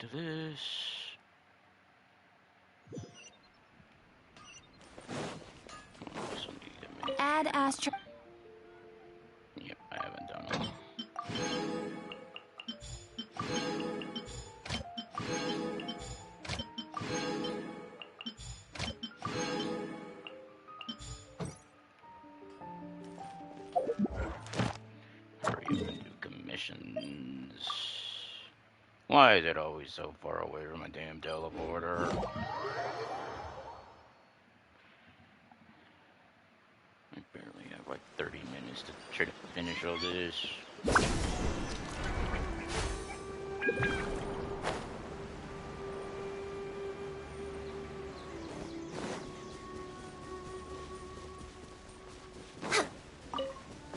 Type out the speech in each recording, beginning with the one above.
to this. Add Astro. Yep, I haven't done it. Hurry up and do commissions. Why is it always so far away from my damn teleporter? I barely have like 30 minutes to try to finish all this.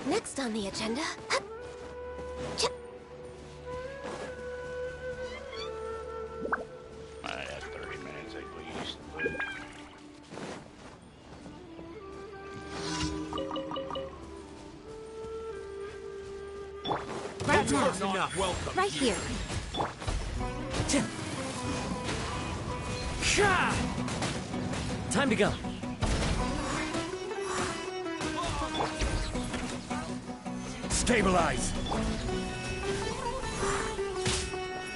Next on the agenda. I had 30 minutes at least. Right now. Enough. Welcome. Right here. Time to go. Stabilize.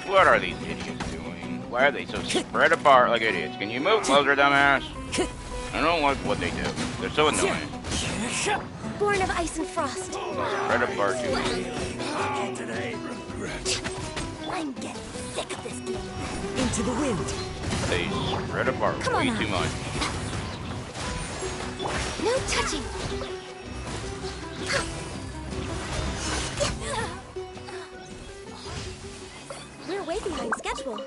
What are these idiots doing? Why are they so spread apart like idiots? Can you move closer, dumbass? I don't like what they do. They're so annoying. Born of ice and frost. Spread apart too easy. I'm getting sick of this game. Into the wind. They spread apart way too much. No touching. We're way behind schedule.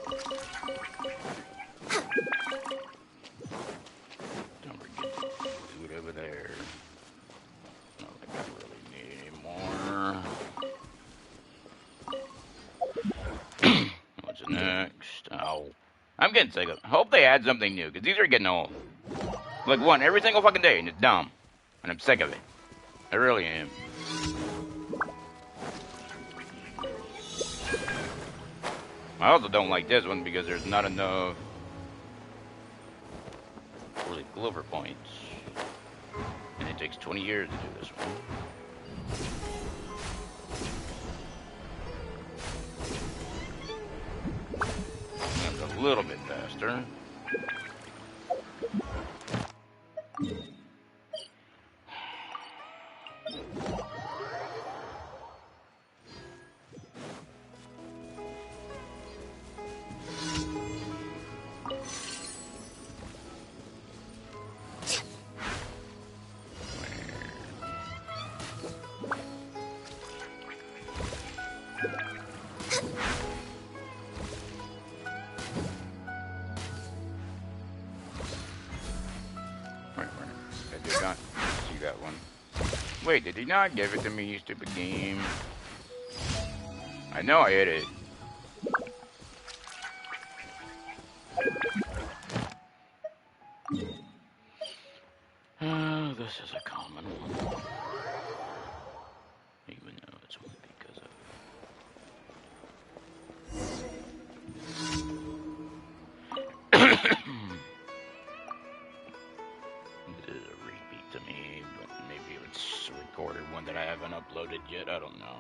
Don't forget the food over there. I don't think I really need any more. What's next? Oh. I'm getting sick of it. I hope they add something new, because these are getting old. Like one every single fucking day, and it's dumb. And I'm sick of it. I really am. I also don't like this one because there's not enough Glover points. And it takes 20 years to do this one. That's a little bit faster. Wait, did he not give it to me, you stupid game? I know I hit it. Oh, this is a common one. Even though it's one because of... This is a repeat to me, but maybe it's a recorded one that I haven't uploaded yet, I don't know.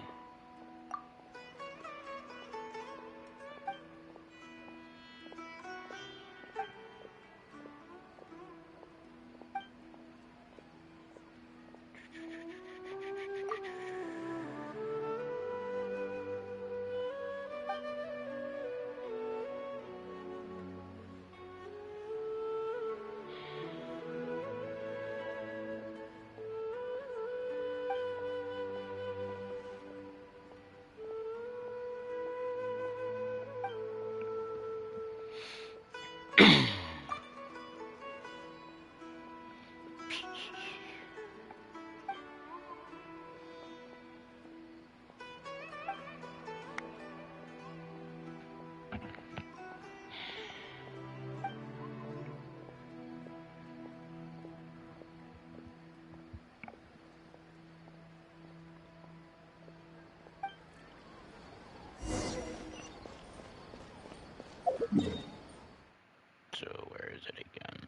is it again?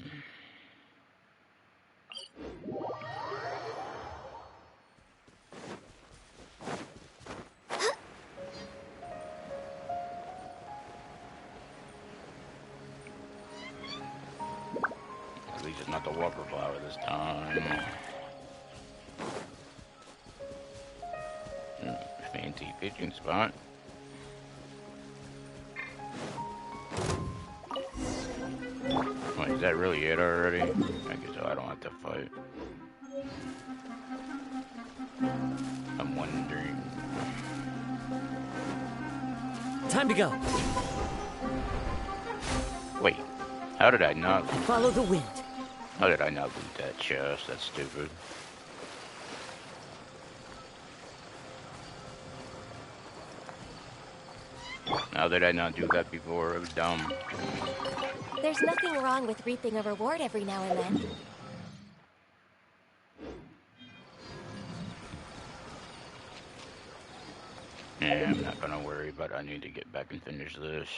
At least it's not the Whopper Flower this time. Fancy fishing spot. Wait, is that really it already? I guess so. I don't have to fight. I'm wondering. Time to go. Wait, how did I not? Follow the wind. How did I not loot that chest? That's stupid. How did I not do that before? It was dumb. There's nothing wrong with reaping a reward every now and then. Yeah, I'm not gonna worry, but I need to get back and finish this.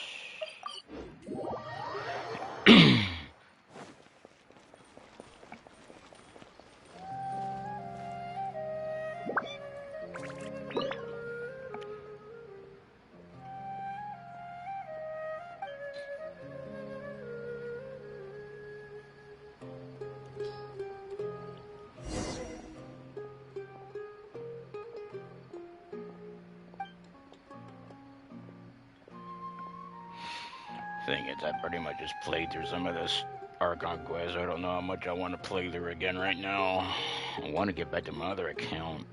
Thing is, I pretty much just played through some of this Archon quest. I don't know how much I want to play through again right now. I want to get back to my other account.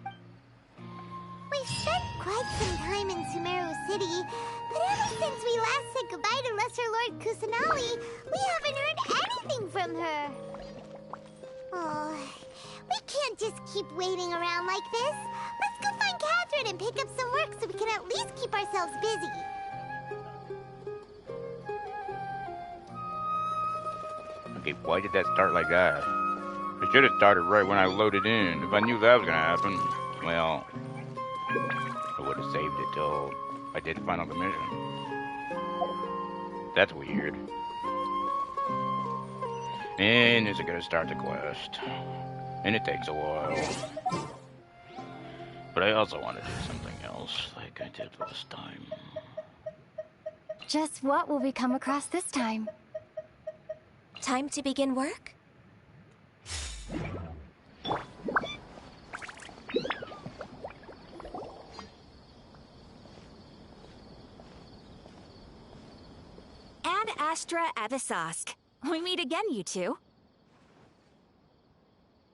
We've spent quite some time in Sumeru City, but ever since we last said goodbye to Lesser Lord Kusanali, we haven't heard anything from her. Oh, we can't just keep waiting around like this. Let's go find Catherine and pick up some work so we can at least keep ourselves busy. Okay, why did that start like that? It should have started right when I loaded in. If I knew that was gonna happen, well, I would have saved it till I did the final commission. That's weird. And is it gonna start the quest? And it takes a while. But I also want to do something else, like I did last time. Just what will we come across this time? Time to begin work? Ad Astra Abyssosque. We meet again, you two.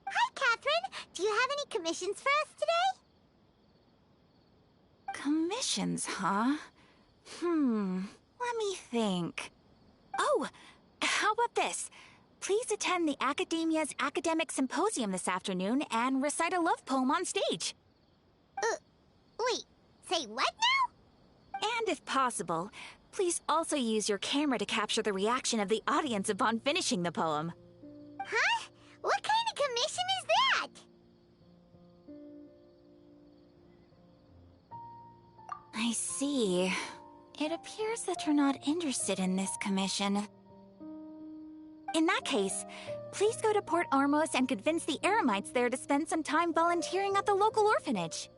Hi, Catherine. Do you have any commissions for us today? Commissions, huh? Let me think. Oh, how about this? Please attend the Academia's Academic Symposium this afternoon and recite a love poem on stage. Wait, say what now? And if possible, please also use your camera to capture the reaction of the audience upon finishing the poem. Huh? What kind of commission is that? I see. It appears that you're not interested in this commission. In that case, please go to Port Ormos and convince the Eremites there to spend some time volunteering at the local orphanage.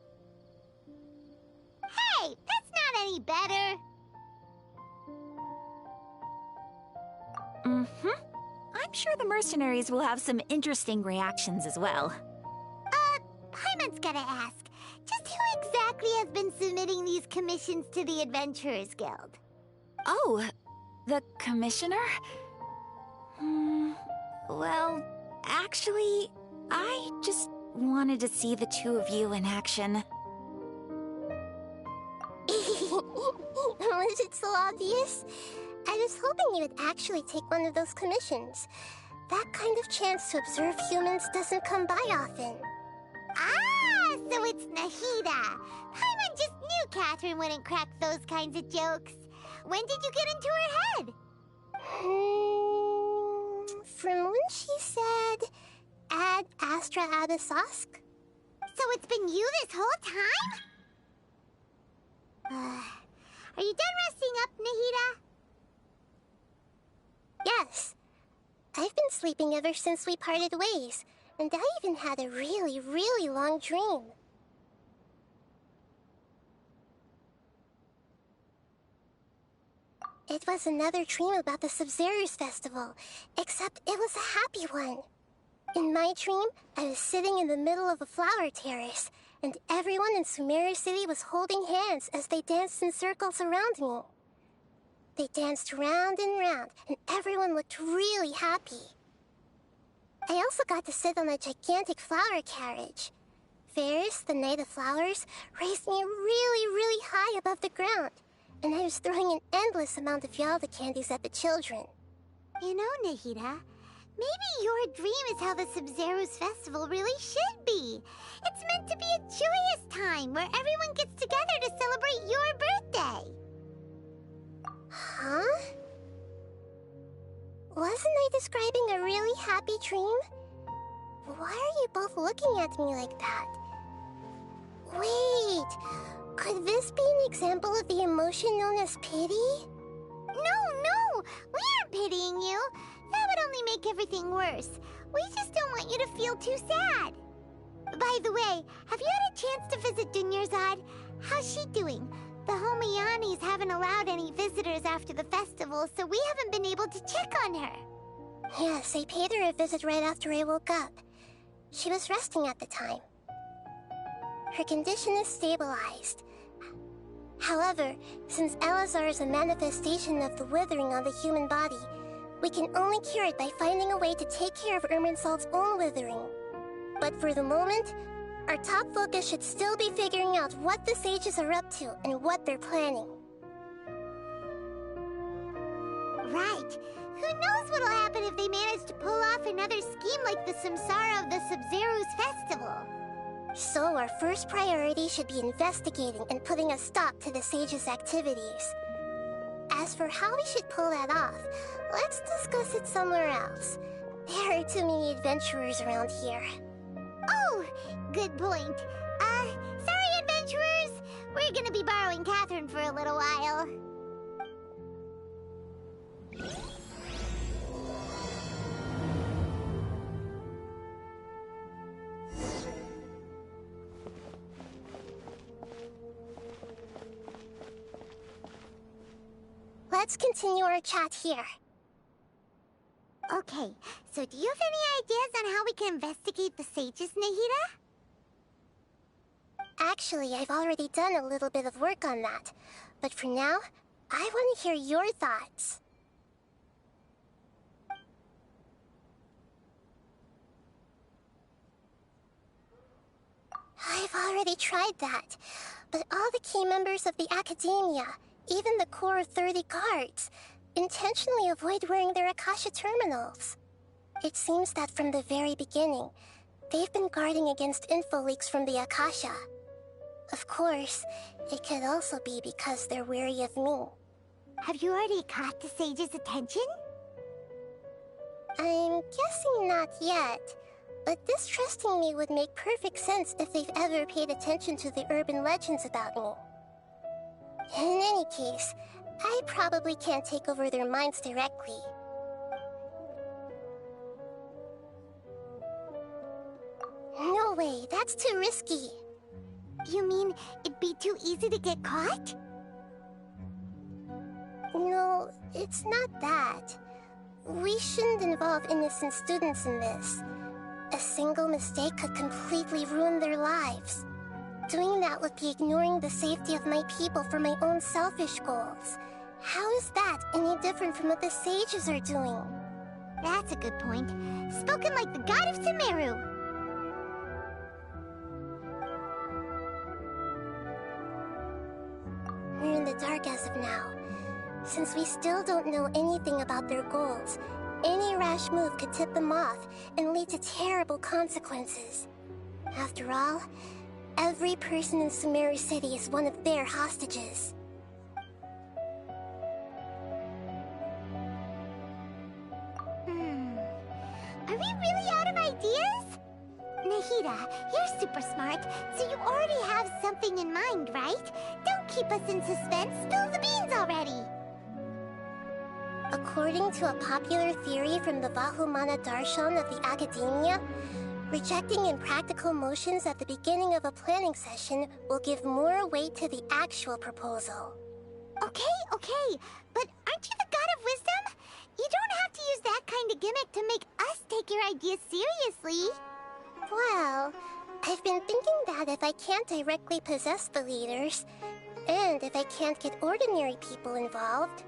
Hey, that's not any better. I'm sure the mercenaries will have some interesting reactions as well. Paimon's gotta ask. Just who exactly has been submitting these commissions to the Adventurers Guild? Oh, the commissioner? Well, actually, I just wanted to see the two of you in action. Was it so obvious? I was hoping you would actually take one of those commissions. That kind of chance to observe humans doesn't come by often. Ah, so it's Nahida. Paimon just knew Catherine wouldn't crack those kinds of jokes. When did you get into her head? From when she said, Ad Astra Abyssosque. So it's been you this whole time? Are you done resting up, Nahida? Yes. I've been sleeping ever since we parted ways, and I even had a really, really long dream. It was another dream about the Sub-Zero's festival, except it was a happy one. In my dream, I was sitting in the middle of a flower terrace, and everyone in Sumeru City was holding hands as they danced in circles around me. They danced round and round, and everyone looked really happy. I also got to sit on a gigantic flower carriage. Ferris, the Knight of Flowers, raised me really, really high above the ground, and I was throwing an endless amount of Yalda candies at the children. You know, Nahida, maybe your dream is how the Sub-Zero's festival really should be. It's meant to be a joyous time where everyone gets together to celebrate your birthday. Huh? Wasn't I describing a really happy dream? Why are you both looking at me like that? Wait, could this be an example of the emotion known as pity? No, we aren't pitying you. That would only make everything worse. We just don't want you to feel too sad. By the way, have you had a chance to visit Dunyarzad? How's she doing? The Homiyanis haven't allowed any visitors after the festival, so we haven't been able to check on her. Yes, I paid her a visit right after I woke up. She was resting at the time. Her condition is stabilized. However, since Elazar is a manifestation of the withering on the human body, we can only cure it by finding a way to take care of Irminsul's own withering. But for the moment, our top focus should still be figuring out what the sages are up to and what they're planning. Right. Who knows what'll happen if they manage to pull off another scheme like the Samsara of the Sub-Zero's festival? So our first priority should be investigating and putting a stop to the sages' activities. As for how we should pull that off, let's discuss it somewhere else. There are too many adventurers around here. Oh, good point. Sorry, adventurers. We're gonna be borrowing Catherine for a little while. Let's continue our chat here. Okay, so do you have any ideas on how we can investigate the sages, Nahida? Actually, I've already done a little bit of work on that. But for now, I want to hear your thoughts. I've already tried that, but all the key members of the Academia, even the core of 30 guards, intentionally avoid wearing their Akasha terminals. It seems that from the very beginning, they've been guarding against info leaks from the Akasha. Of course, it could also be because they're wary of me. Have you already caught the sage's attention? I'm guessing not yet, but distrusting me would make perfect sense if they've ever paid attention to the urban legends about me. In any case, I probably can't take over their minds directly. No way, that's too risky. You mean it'd be too easy to get caught? No, it's not that. We shouldn't involve innocent students in this. A single mistake could completely ruin their lives. Doing that would be ignoring the safety of my people for my own selfish goals. How is that any different from what the sages are doing? That's a good point. Spoken like the god of Sumeru. We're in the dark as of now. Since we still don't know anything about their goals, any rash move could tip them off and lead to terrible consequences. After all, every person in Sumeru City is one of their hostages. Are we really out of ideas? Nahida, you're super smart, so you already have something in mind, right? Don't keep us in suspense. Spill the beans already. According to a popular theory from the Vahumana Darshan of the Academia, rejecting impractical motions at the beginning of a planning session will give more weight to the actual proposal. Okay, but aren't you the god of wisdom? You don't have to use that kind of gimmick to make us take your ideas seriously. Well, I've been thinking that if I can't directly possess the leaders, and if I can't get ordinary people involved,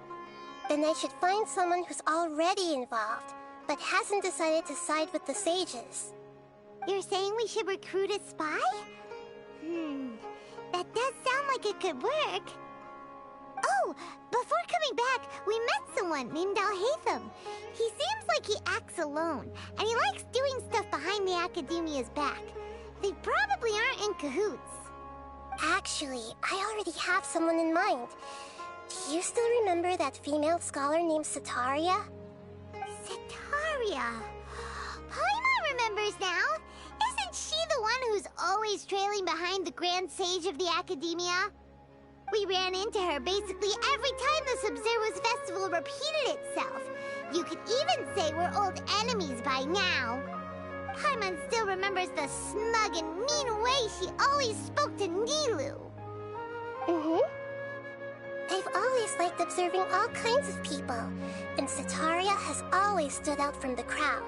then I should find someone who's already involved, but hasn't decided to side with the sages. You're saying we should recruit a spy? That does sound like it could work. Oh, before coming back, we met someone named Alhaitham. He seems like he acts alone, and he likes doing stuff behind the Academia's back. They probably aren't in cahoots. Actually, I already have someone in mind. Do you still remember that female scholar named Setaria? Setaria? Paimon remembers now. Isn't she the one who's always trailing behind the Grand Sage of the Academia? We ran into her basically every time the Sub-Zero's festival repeated itself. You could even say we're old enemies by now. Paimon still remembers the smug and mean way she always spoke to Nilou. I've always liked observing all kinds of people, and Setaria has always stood out from the crowd.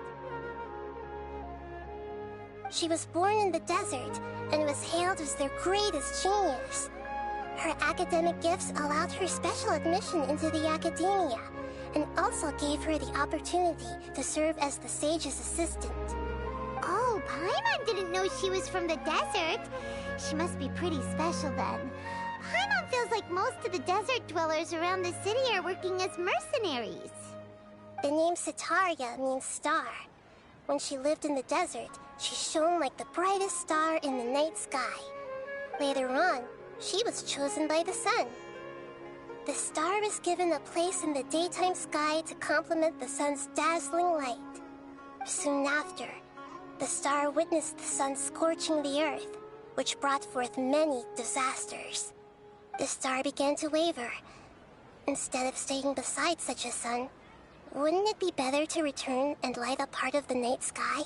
She was born in the desert and was hailed as their greatest genius. Her academic gifts allowed her special admission into the Academia, and also gave her the opportunity to serve as the sage's assistant. Oh, Paimon didn't know she was from the desert. She must be pretty special then. Paimon feels like most of the desert dwellers around the city are working as mercenaries. The name Setaria means star. When she lived in the desert, she shone like the brightest star in the night sky. Later on, she was chosen by the sun. The star was given a place in the daytime sky to complement the sun's dazzling light. Soon after, the star witnessed the sun scorching the earth, which brought forth many disasters. The star began to waver. Instead of staying beside such a sun, wouldn't it be better to return and light up part of the night sky?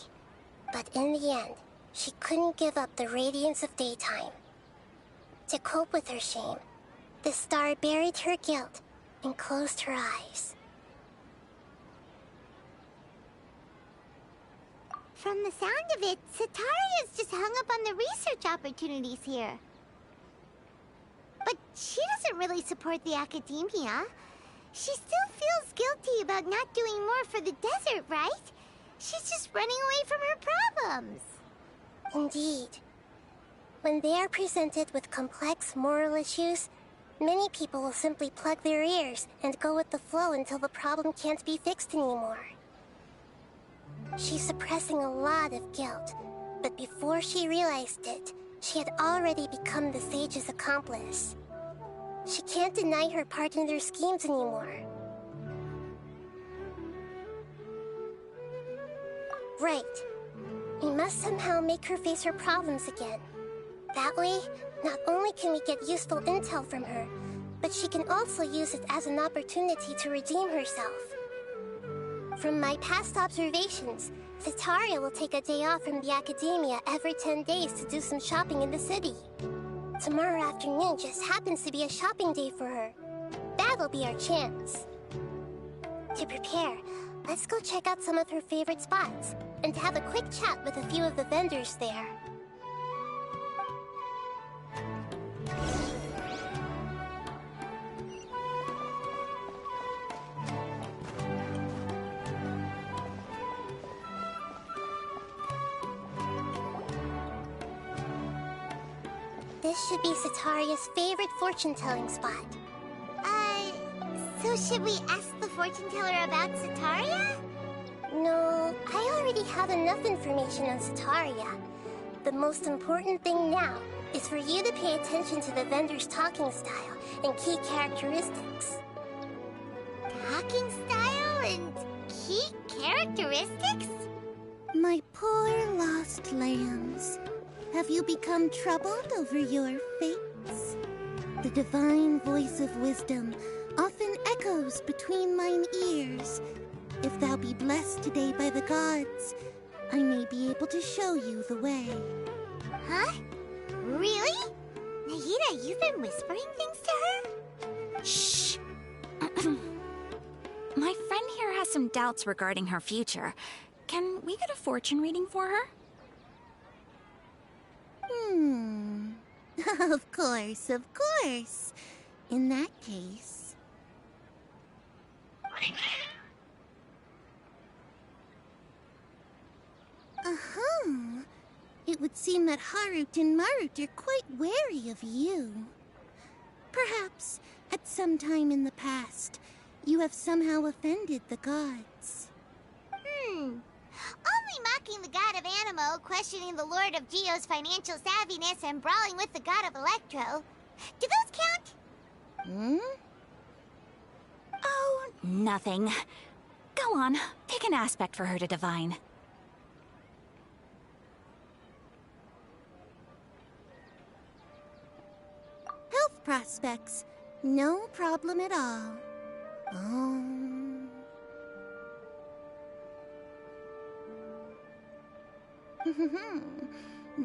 But in the end, she couldn't give up the radiance of daytime. To cope with her shame, the star buried her guilt and closed her eyes. From the sound of it, Setaria's just hung up on the research opportunities here. But she doesn't really support the Academia. She still feels guilty about not doing more for the desert, right? She's just running away from her problems. Indeed. When they are presented with complex moral issues, many people will simply plug their ears and go with the flow until the problem can't be fixed anymore. She's suppressing a lot of guilt, but before she realized it, she had already become the sage's accomplice. She can't deny her part in their schemes anymore. Right. We must somehow make her face her problems again. That way, not only can we get useful intel from her, but she can also use it as an opportunity to redeem herself. From my past observations, Setaria will take a day off from the Academia every 10 days to do some shopping in the city. Tomorrow afternoon just happens to be a shopping day for her. That'll be our chance. To prepare, let's go check out some of her favorite spots, and have a quick chat with a few of the vendors there. This should be Setaria's favorite fortune-telling spot. So should we ask the fortune teller about Setaria? No, I already have enough information on Setaria. The most important thing now is for you to pay attention to the vendor's talking style and key characteristics. Talking style and key characteristics? My poor lost lambs. Have you become troubled over your fates? The divine voice of wisdom often echoes toes between mine ears. If thou be blessed today by the gods, I may be able to show you the way. Huh? Really? Nahida, you've been whispering things to her? Shh. My friend here has some doubts regarding her future. Can we get a fortune reading for her? Of course, of course. In that case... It would seem that Harut and Marut are quite wary of you. Perhaps, at some time in the past, you have somehow offended the gods. Only mocking the god of Animo, questioning the Lord of Geo's financial savviness, and brawling with the god of Electro. Do those count? Oh, nothing. Go on, pick an aspect for her to divine. Health prospects. No problem at all.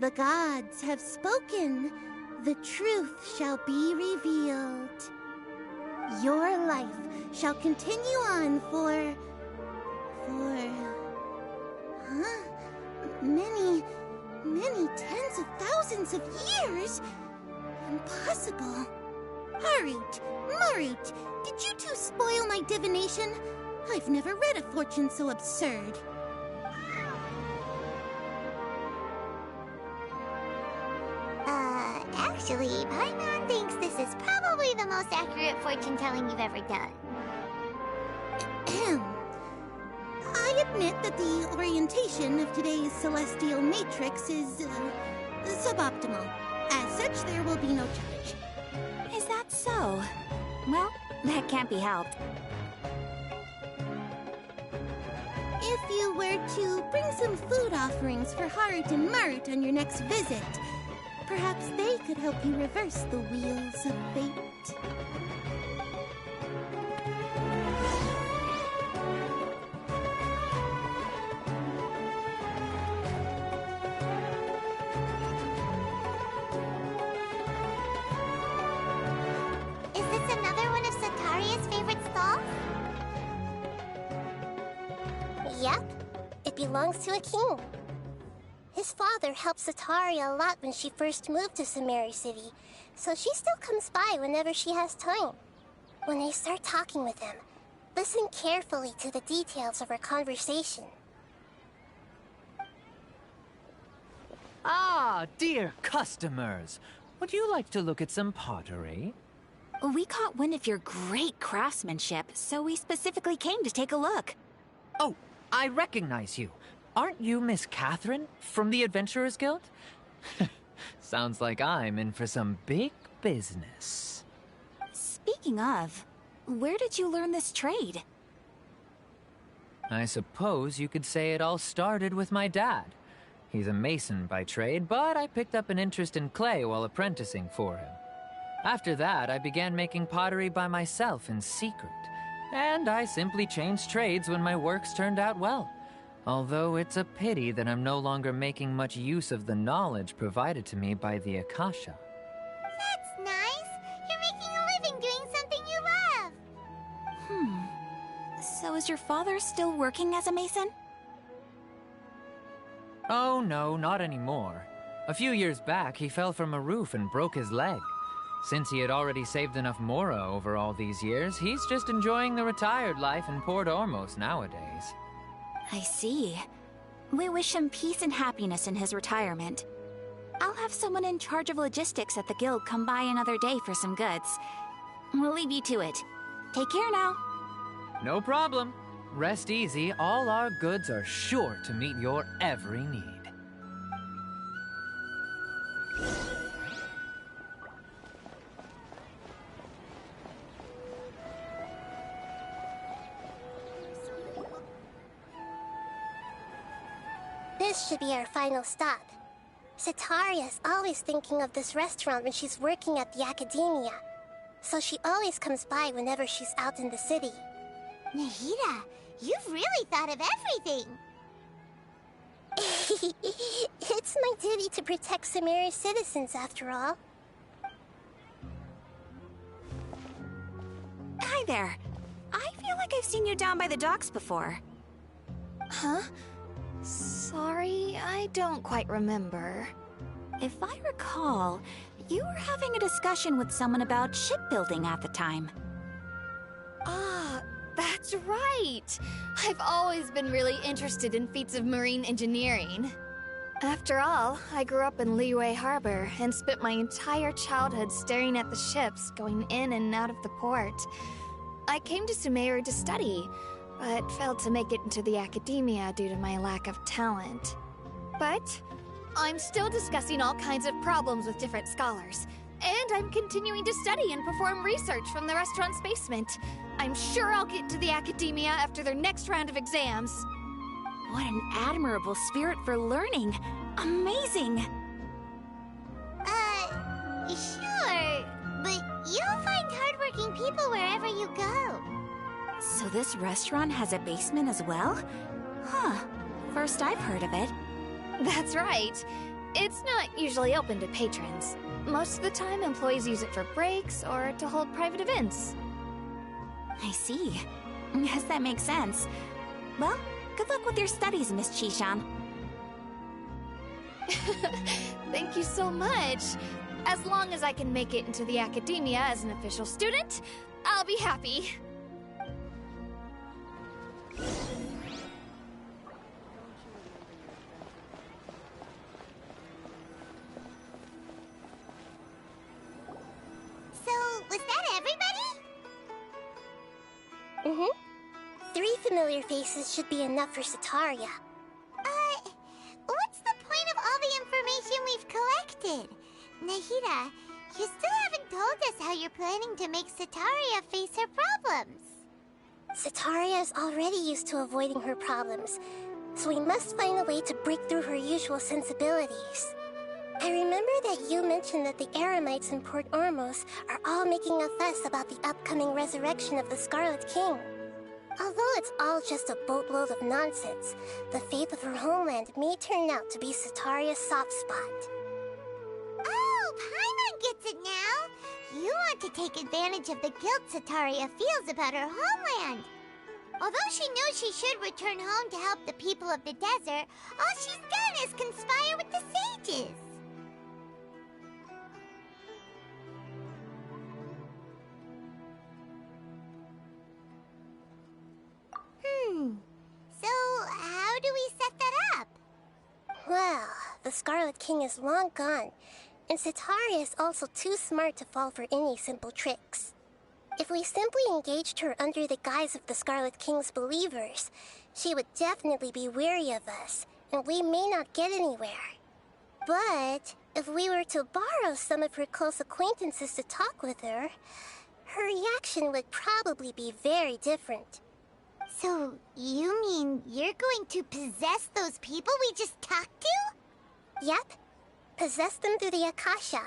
The gods have spoken. The truth shall be revealed. Your life shall continue on for... many tens of thousands of years? Impossible. Harut, Marut, did you two spoil my divination? I've never read a fortune so absurd. Actually, Paimon thinks this is probably the most accurate fortune-telling you've ever done. I admit that the orientation of today's celestial matrix is suboptimal. As such, there will be no charge. Is that so? Well, that can't be helped. If you were to bring some food offerings for Harut and Marut on your next visit, perhaps they could help you reverse the wheels of fate. Is this another one of Sataria's favorite stalls? Yep. It belongs to a king. His father helped Sataria a lot when she first moved to Samari City, so she still comes by whenever she has time. When I start talking with him, listen carefully to the details of our conversation. Ah, dear customers. Would you like to look at some pottery? We caught wind of your great craftsmanship, so we specifically came to take a look. Oh, I recognize you. Aren't you Miss Catherine from the Adventurers Guild? Sounds like I'm in for some big business. Speaking of, where did you learn this trade? I suppose you could say it all started with my dad. He's a mason by trade, but I picked up an interest in clay while apprenticing for him. After that, I began making pottery by myself in secret, and I simply changed trades when my works turned out well. Although it's a pity that I'm no longer making much use of the knowledge provided to me by the Akasha. That's nice. You're making a living doing something you love. So is your father still working as a mason? Oh no, not anymore. A few years back, he fell from a roof and broke his leg. Since he had already saved enough Mora over all these years, he's just enjoying the retired life in Port Ormos nowadays. I see. We wish him peace and happiness in his retirement. I'll have someone in charge of logistics at the guild come by another day for some goods. We'll leave you to it. Take care now. No problem. Rest easy, all our goods are sure to meet your every need. This should be our final stop. Sataria's always thinking of this restaurant when she's working at the academia. so she always comes by whenever she's out in the city. Nahida, you've really thought of everything. It's my duty to protect Sumeru's citizens, after all. Hi there. I feel like I've seen you down by the docks before. Huh? Sorry, I don't quite remember. If I recall, you were having a discussion with someone about shipbuilding at the time. Ah, that's right! I've always been really interested in feats of marine engineering. After all, I grew up in Liyue Harbor and spent my entire childhood staring at the ships going in and out of the port. I came to Sumeru to study, but failed to make it into the academia due to my lack of talent. But I'm still discussing all kinds of problems with different scholars, and I'm continuing to study and perform research from the restaurant's basement. I'm sure I'll get to the academia after their next round of exams. What an admirable spirit for learning! Amazing! Sure, but you'll find hardworking people wherever you go. So this restaurant has a basement as well? Huh. First I've heard of it. That's right. It's not usually open to patrons. Most of the time, employees use it for breaks or to hold private events. I see. Guess that makes sense. Well, good luck with your studies, Miss Chishan. Thank you so much. As long as I can make it into the academia as an official student, I'll be happy. So, was that everybody? Mm-hmm. 3 familiar faces should be enough for Sataria. What's the point of all the information we've collected? Nahida, you still haven't told us how you're planning to make Sataria face her problems. Sataria is already used to avoiding her problems, so we must find a way to break through her usual sensibilities. I remember that you mentioned that the Eremites in Port Ormos are all making a fuss about the upcoming resurrection of the Scarlet King. Although it's all just a boatload of nonsense, the faith of her homeland may turn out to be Sataria's soft spot. Oh, Paimon gets it now! You want to take advantage of the guilt Sataria feels about her homeland. Although she knows she should return home to help the people of the desert, all she's done is conspire with the sages. So, how do we set that up? Well, the Scarlet King is long gone, and Sataria is also too smart to fall for any simple tricks. If we simply engaged her under the guise of the Scarlet King's believers, she would definitely be wary of us, and we may not get anywhere. But if we were to borrow some of her close acquaintances to talk with her, her reaction would probably be very different. So, you mean you're going to possess those people we just talked to? Yep. Possess them through the Akasha.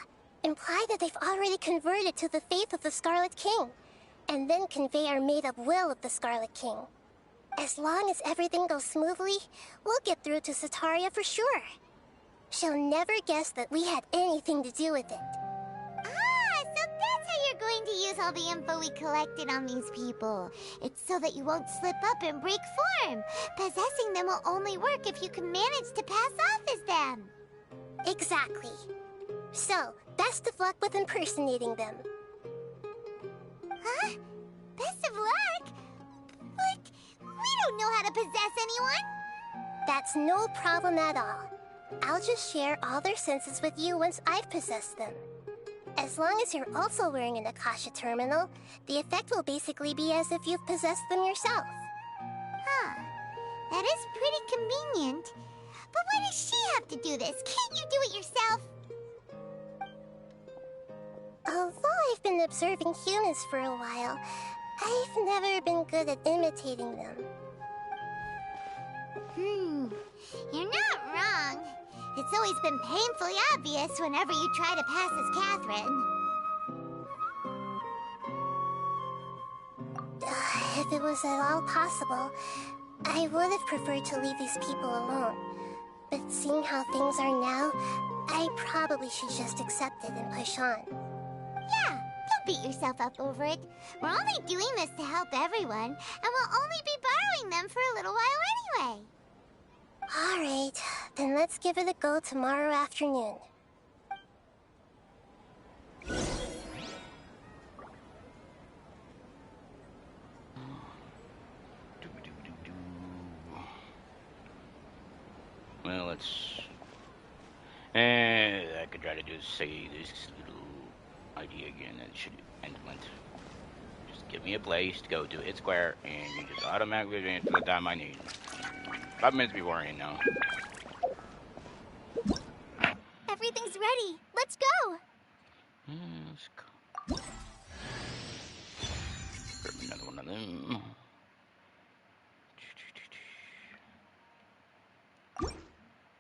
Imply that they've already converted to the faith of the Scarlet King. And then convey our made-up will of the Scarlet King. As long as everything goes smoothly, we'll get through to Sataria for sure. She'll never guess that we had anything to do with it. Ah, so that's how you're going to use all the info we collected on these people. It's so that you won't slip up and break form. Possessing them will only work if you can manage to pass off as them. Exactly. So, best of luck with impersonating them. Huh? Best of luck? But we don't know how to possess anyone. That's no problem at all. I'll just share all their senses with you once I've possessed them. As long as you're also wearing an Akasha terminal, the effect will basically be as if you've possessed them yourself. Huh. That is pretty convenient. But why does she have to do this? Can't you do it yourself? Although I've been observing humans for a while, I've never been good at imitating them. You're not wrong. It's always been painfully obvious whenever you try to pass as Catherine. If it was at all possible, I would have preferred to leave these people alone. But seeing how things are now, I probably should just accept it and push on. Yeah, don't beat yourself up over it. We're only doing this to help everyone, and we'll only be borrowing them for a little while anyway. Alright, then let's give it a go tomorrow afternoon. Well, let's... I could try to just say this little idea again that should implement. Just give me a place to go to, hit square, and you just automatically advance to the time I need. 5 minutes beforehand now. Everything's ready. Let's go. Let's go. Grab another one of them.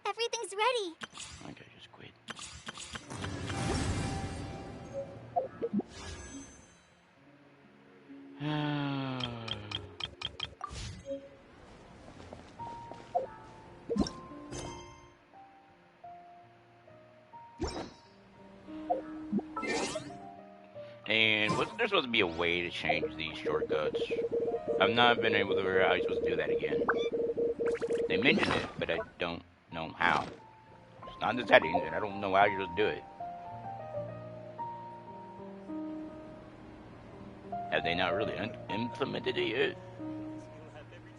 Everything's ready. Okay, just quit. And there's supposed to be a way to change these shortcuts. I've not been able to figure out how you're supposed to do that again. They mentioned it, but I don't know how. It's not in the settings, and I don't know how you're supposed to do it. Have they not really implemented it yet?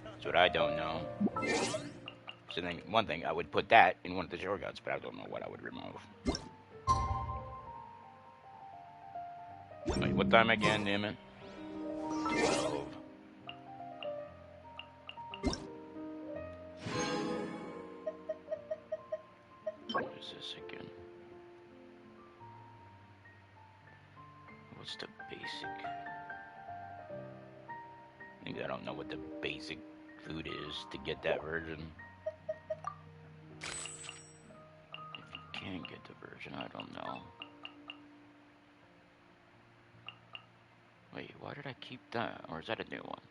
That's what I don't know. So then, one thing, I would put that in one of the shortcuts, but I don't know what I would remove. Wait, what time again, damn it? 12. What is this again? What's the basic? I think I don't know what the basic food is to get that version. If you can get the version, I don't know. Wait, why did I keep that? Or is that a new one?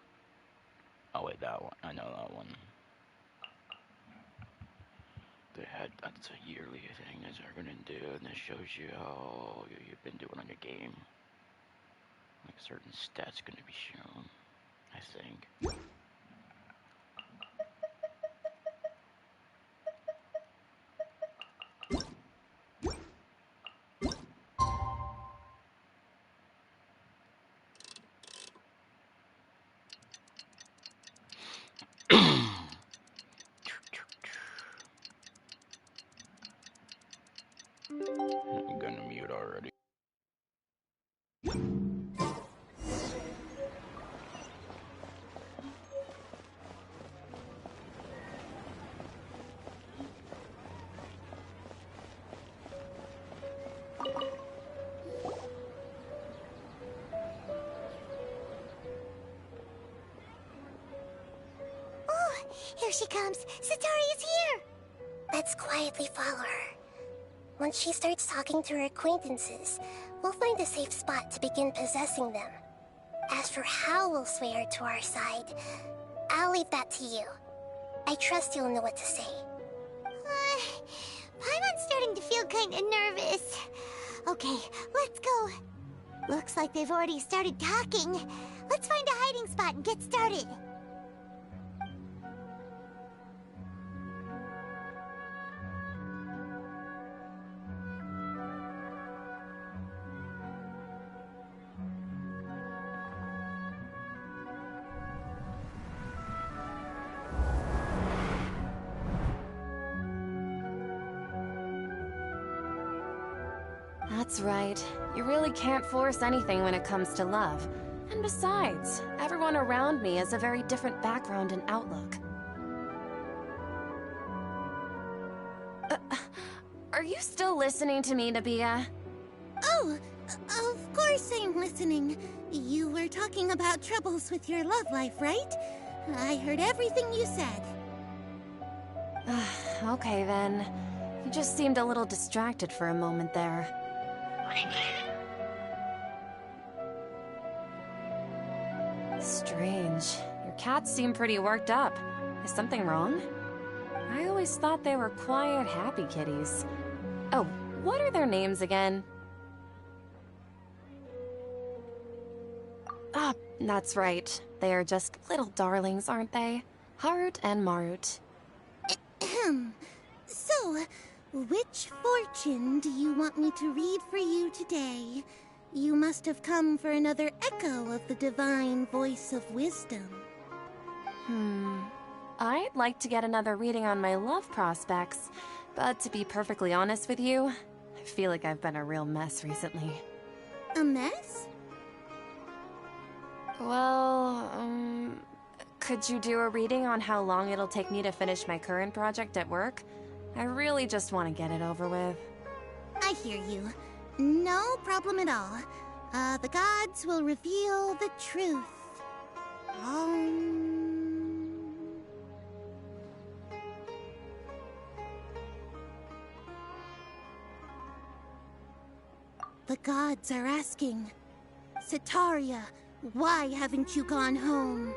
Oh wait, that one. I know that one. That's a yearly thing that they're gonna do, and this shows you how you've been doing on your game. Like certain stats gonna be shown, I think. I'm gonna mute already. Oh, here she comes. Satari is here. Let's quietly follow her. Once she starts talking to her acquaintances, we'll find a safe spot to begin possessing them. As for how we'll sway her to our side, I'll leave that to you. I trust you'll know what to say. Paimon's starting to feel kinda nervous. Okay, let's go. Looks like they've already started talking. Let's find a hiding spot and get started. That's right. You really can't force anything when it comes to love. And besides, everyone around me has a very different background and outlook. Are you still listening to me, Nabia? Oh, of course I'm listening. You were talking about troubles with your love life, right? I heard everything you said. Okay then. You just seemed a little distracted for a moment there. Strange. Your cats seem pretty worked up. Is something wrong? I always thought they were quiet, happy kitties. Oh, what are their names again? Ah, that's right. They are just little darlings, aren't they? Harut and Marut. Ahem. So, which fortune do you want me to read for you today? You must have come for another echo of the divine voice of wisdom. I'd like to get another reading on my love prospects, but to be perfectly honest with you, I feel like I've been a real mess recently. A mess? Well, could you do a reading on how long it'll take me to finish my current project at work? I really just want to get it over with. I hear you. No problem at all. The gods will reveal the truth. The gods are asking, Setaria, why haven't you gone home?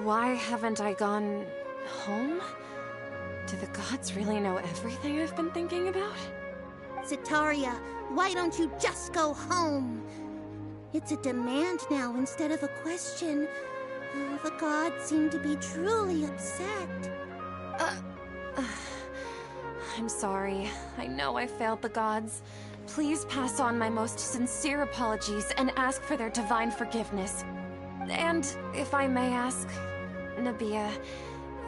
Why haven't I gone home? Do the gods really know everything I've been thinking about? Setaria, why don't you just go home? It's a demand now instead of a question. The gods seem to be truly upset. I'm sorry. I know I failed the gods. Please pass on my most sincere apologies and ask for their divine forgiveness. And if I may ask, Nabia,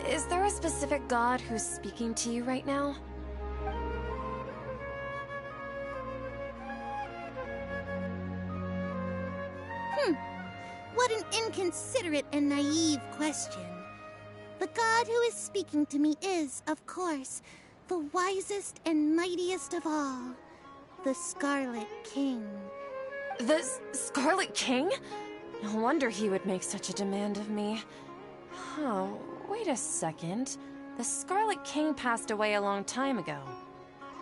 is there a specific god who's speaking to you right now? What an inconsiderate and naive question. The god who is speaking to me is, of course, the wisest and mightiest of all, the Scarlet King. The Scarlet King? No wonder he would make such a demand of me. Oh, wait a second. The Scarlet King passed away a long time ago.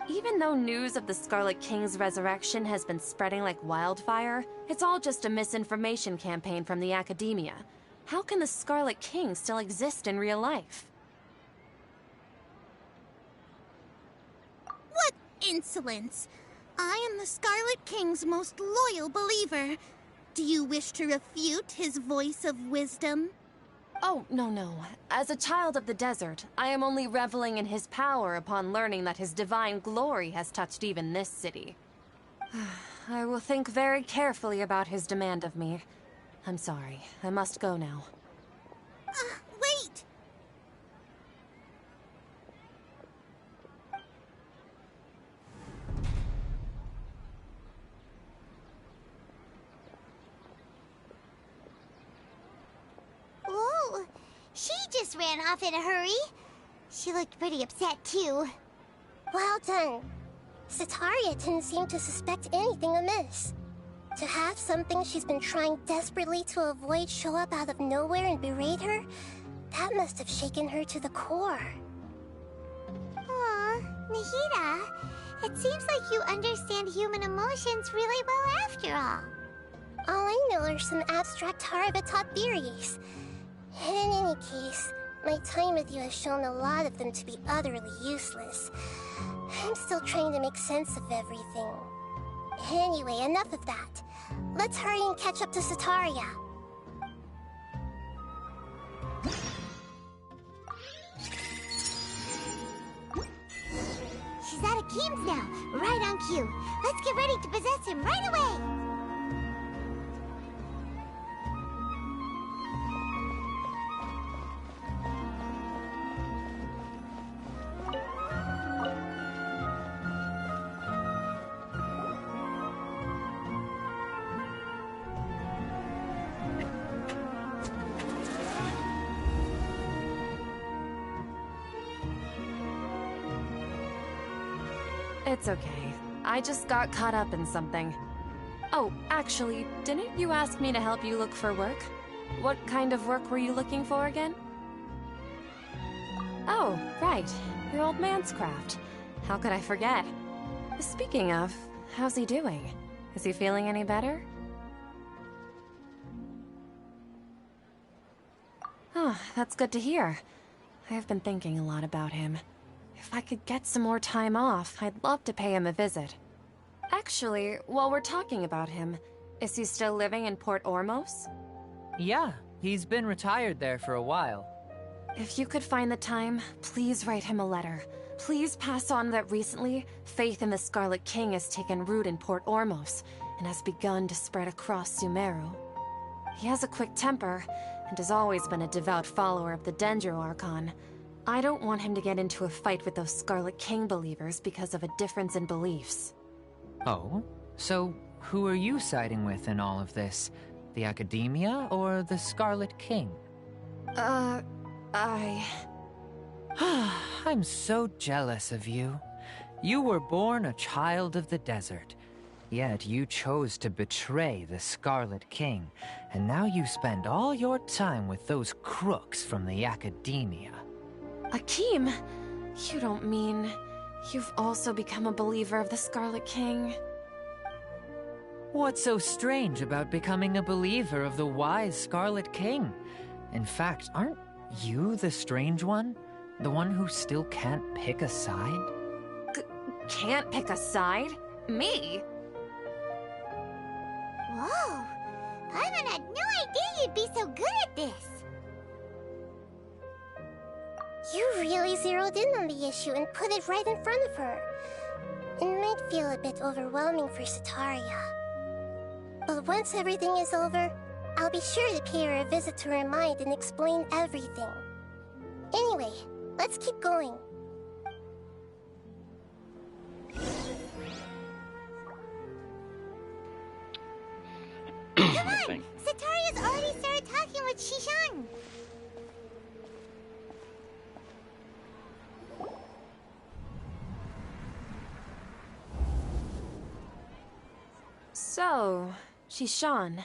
Even though news of the Scarlet King's resurrection has been spreading like wildfire, it's all just a misinformation campaign from the academia. How can the Scarlet King still exist in real life? What insolence! I am the Scarlet King's most loyal believer. Do you wish to refute his voice of wisdom? Oh, no. As a child of the desert, I am only reveling in his power upon learning that his divine glory has touched even this city. I will think very carefully about his demand of me. I'm sorry. I must go now. Wait! Oh, she just ran off in a hurry. She looked pretty upset, too. Well done. Setaria didn't seem to suspect anything amiss. To have something she's been trying desperately to avoid show up out of nowhere and berate her, that must have shaken her to the core. Aw, Nahida, it seems like you understand human emotions really well after all. All I know are some abstract Harabatot theories. In any case, my time with you has shown a lot of them to be utterly useless. I'm still trying to make sense of everything. Anyway, enough of that. Let's hurry and catch up to Setaria. She's at Akim's now, right on cue. Let's get ready to possess him right away! It's okay. I just got caught up in something. Oh, actually, didn't you ask me to help you look for work? What kind of work were you looking for again? Oh, right. Your old man's craft. How could I forget? Speaking of, how's he doing? Is he feeling any better? Oh, that's good to hear. I have been thinking a lot about him. If I could get some more time off, I'd love to pay him a visit. Actually, while we're talking about him, is he still living in Port Ormos? Yeah, he's been retired there for a while. If you could find the time, please write him a letter. Please pass on that recently, faith in the Scarlet King has taken root in Port Ormos and has begun to spread across Sumeru. He has a quick temper and has always been a devout follower of the Dendro Archon. I don't want him to get into a fight with those Scarlet King believers because of a difference in beliefs. Oh? So, who are you siding with in all of this? The Academia or the Scarlet King? I'm so jealous of you. You were born a child of the desert, yet you chose to betray the Scarlet King, and now you spend all your time with those crooks from the Academia. Akeem, you don't mean you've also become a believer of the Scarlet King? What's so strange about becoming a believer of the wise Scarlet King? In fact, aren't you the strange one? The one who still can't pick a side? Can't pick a side? Me? Whoa! Paimon had no idea you'd be so good at this! You really zeroed in on the issue and put it right in front of her. It might feel a bit overwhelming for Sataria. But once everything is over, I'll be sure to pay her a visit to her mind and explain everything. Anyway, let's keep going. Come on! Sataria's already started talking with Shishan! So, Shishan,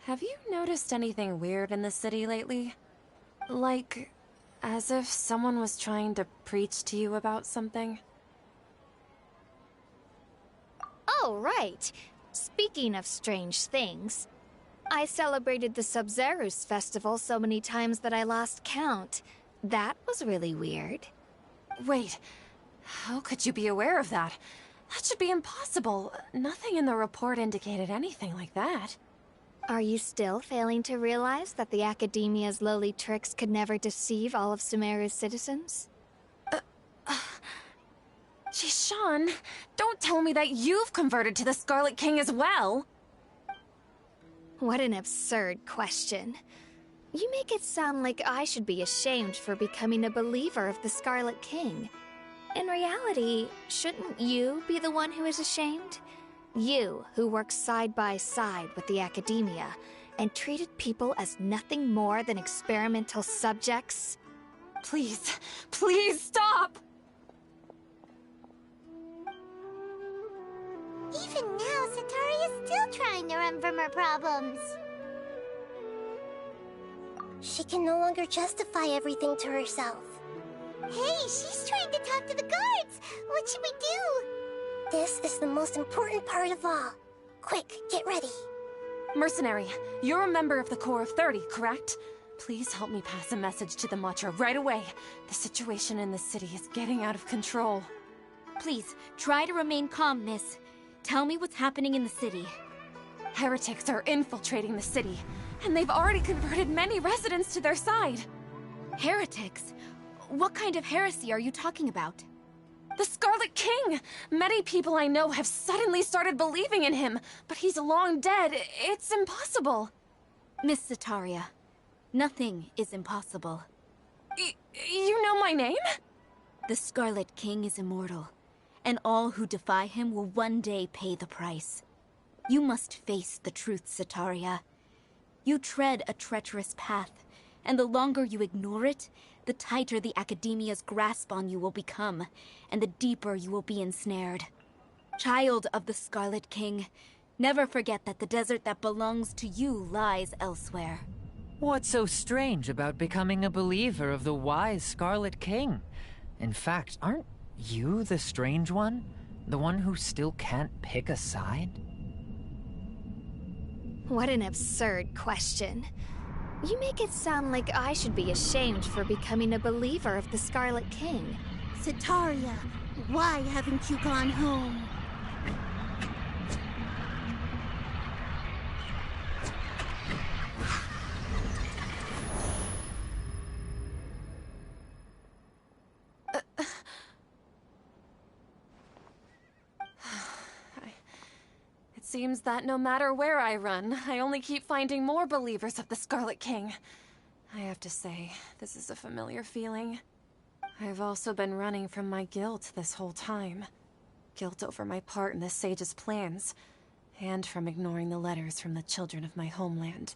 have you noticed anything weird in the city lately? Like, as if someone was trying to preach to you about something? Oh, right. Speaking of strange things, I celebrated the Sub-Zerus festival so many times that I lost count. That was really weird. Wait, how could you be aware of that? That should be impossible. Nothing in the report indicated anything like that. Are you still failing to realize that the Academia's lowly tricks could never deceive all of Sumeru's citizens? Shishan, don't tell me that you've converted to the Scarlet King as well! What an absurd question. You make it sound like I should be ashamed for becoming a believer of the Scarlet King. In reality, shouldn't you be the one who is ashamed? You, who works side by side with the Academia, and treated people as nothing more than experimental subjects? Please, please stop! Even now, Sataria's still trying to run from her problems. She can no longer justify everything to herself. Hey, she's trying to talk to the guards! What should we do? This is the most important part of all. Quick, get ready. Mercenary, you're a member of the Corps of 30, correct? Please help me pass a message to the Watcher right away. The situation in the city is getting out of control. Please, try to remain calm, miss. Tell me what's happening in the city. Heretics are infiltrating the city, and they've already converted many residents to their side. Heretics? What kind of heresy are you talking about? The Scarlet King! Many people I know have suddenly started believing in him, but he's long dead. It's impossible. Miss Sataria, nothing is impossible. You know my name? The Scarlet King is immortal, and all who defy him will one day pay the price. You must face the truth, Sataria. You tread a treacherous path, and the longer you ignore it, the tighter the Academia's grasp on you will become, and the deeper you will be ensnared. Child of the Scarlet King, never forget that the desert that belongs to you lies elsewhere. What's so strange about becoming a believer of the wise Scarlet King? In fact, aren't you the strange one? The one who still can't pick a side? What an absurd question. You make it sound like I should be ashamed for becoming a believer of the Scarlet King. Sataria, why haven't you gone home? It seems that no matter where I run, I only keep finding more believers of the Scarlet King. I have to say, this is a familiar feeling. I've also been running from my guilt this whole time. Guilt over my part in the Sage's plans, and from ignoring the letters from the children of my homeland.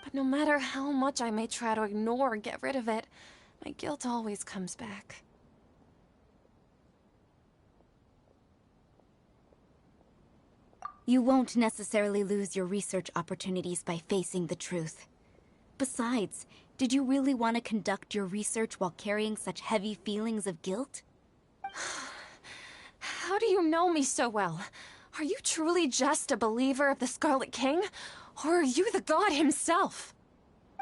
But no matter how much I may try to ignore or get rid of it, my guilt always comes back. You won't necessarily lose your research opportunities by facing the truth. Besides, did you really want to conduct your research while carrying such heavy feelings of guilt? How do you know me so well? Are you truly just a believer of the Scarlet King? Or are you the god himself?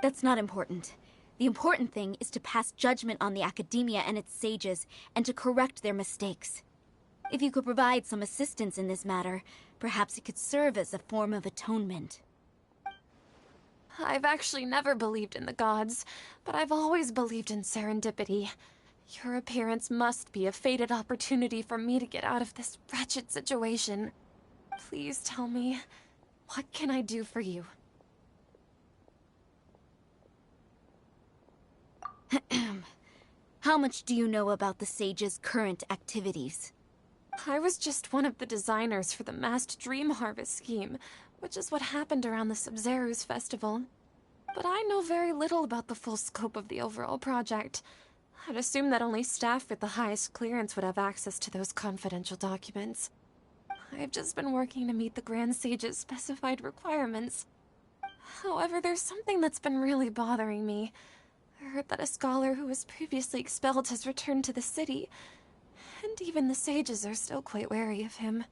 That's not important. The important thing is to pass judgment on the academia and its sages, and to correct their mistakes. If you could provide some assistance in this matter, perhaps it could serve as a form of atonement. I've actually never believed in the gods, but I've always believed in serendipity. Your appearance must be a fated opportunity for me to get out of this wretched situation. Please tell me, what can I do for you? How much do you know about the sage's current activities? I was just one of the designers for the masked dream harvest scheme, which is what happened around the Sub-Zeru's festival. But I know very little about the full scope of the overall project. I'd assume that only staff with the highest clearance would have access to those confidential documents. I've just been working to meet the Grand Sage's specified requirements. However, there's something that's been really bothering me. I heard that a scholar who was previously expelled has returned to the city, and even the sages are still quite wary of him.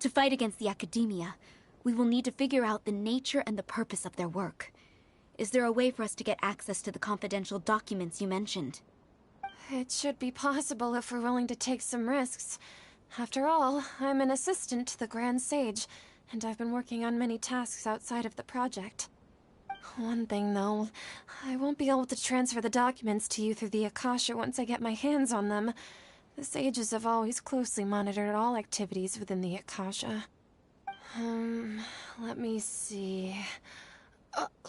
To fight against the academia, we will need to figure out the nature and the purpose of their work. Is there a way for us to get access to the confidential documents you mentioned? It should be possible if we're willing to take some risks. After all, I'm an assistant to the Grand Sage, and I've been working on many tasks outside of the project. One thing, though, I won't be able to transfer the documents to you through the Akasha once I get my hands on them. The sages have always closely monitored all activities within the Akasha. Let me see...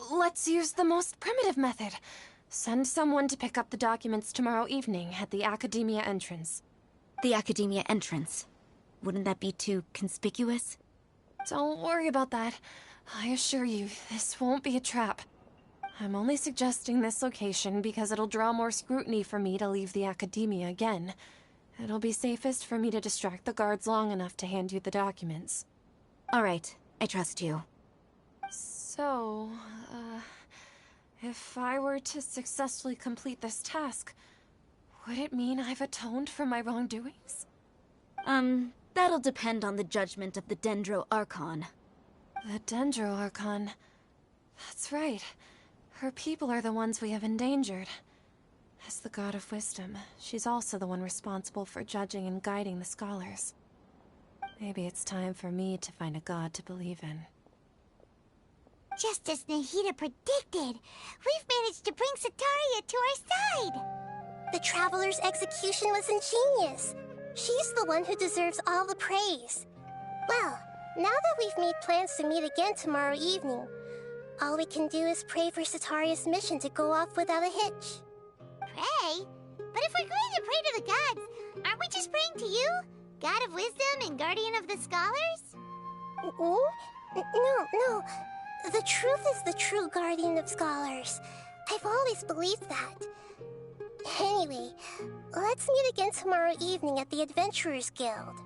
let's use the most primitive method. Send someone to pick up the documents tomorrow evening at the Academia entrance. The Academia entrance? Wouldn't that be too conspicuous? Don't worry about that. I assure you, this won't be a trap. I'm only suggesting this location because it'll draw more scrutiny for me to leave the Academia again. It'll be safest for me to distract the guards long enough to hand you the documents. All right, I trust you. So, if I were to successfully complete this task, would it mean I've atoned for my wrongdoings? That'll depend on the judgment of the Dendro Archon. The Dendro Archon. That's right. Her people are the ones we have endangered. As the God of Wisdom, she's also the one responsible for judging and guiding the scholars. Maybe it's time for me to find a god to believe in. Just as Nahida predicted, we've managed to bring Sataria to our side! The Traveler's execution was ingenious. She's the one who deserves all the praise. Well, now that we've made plans to meet again tomorrow evening, all we can do is pray for Sataria's mission to go off without a hitch. Pray? But if we're going to pray to the gods, aren't we just praying to you? God of Wisdom and Guardian of the Scholars? No. The truth is the true Guardian of Scholars. I've always believed that. Anyway, let's meet again tomorrow evening at the Adventurers Guild.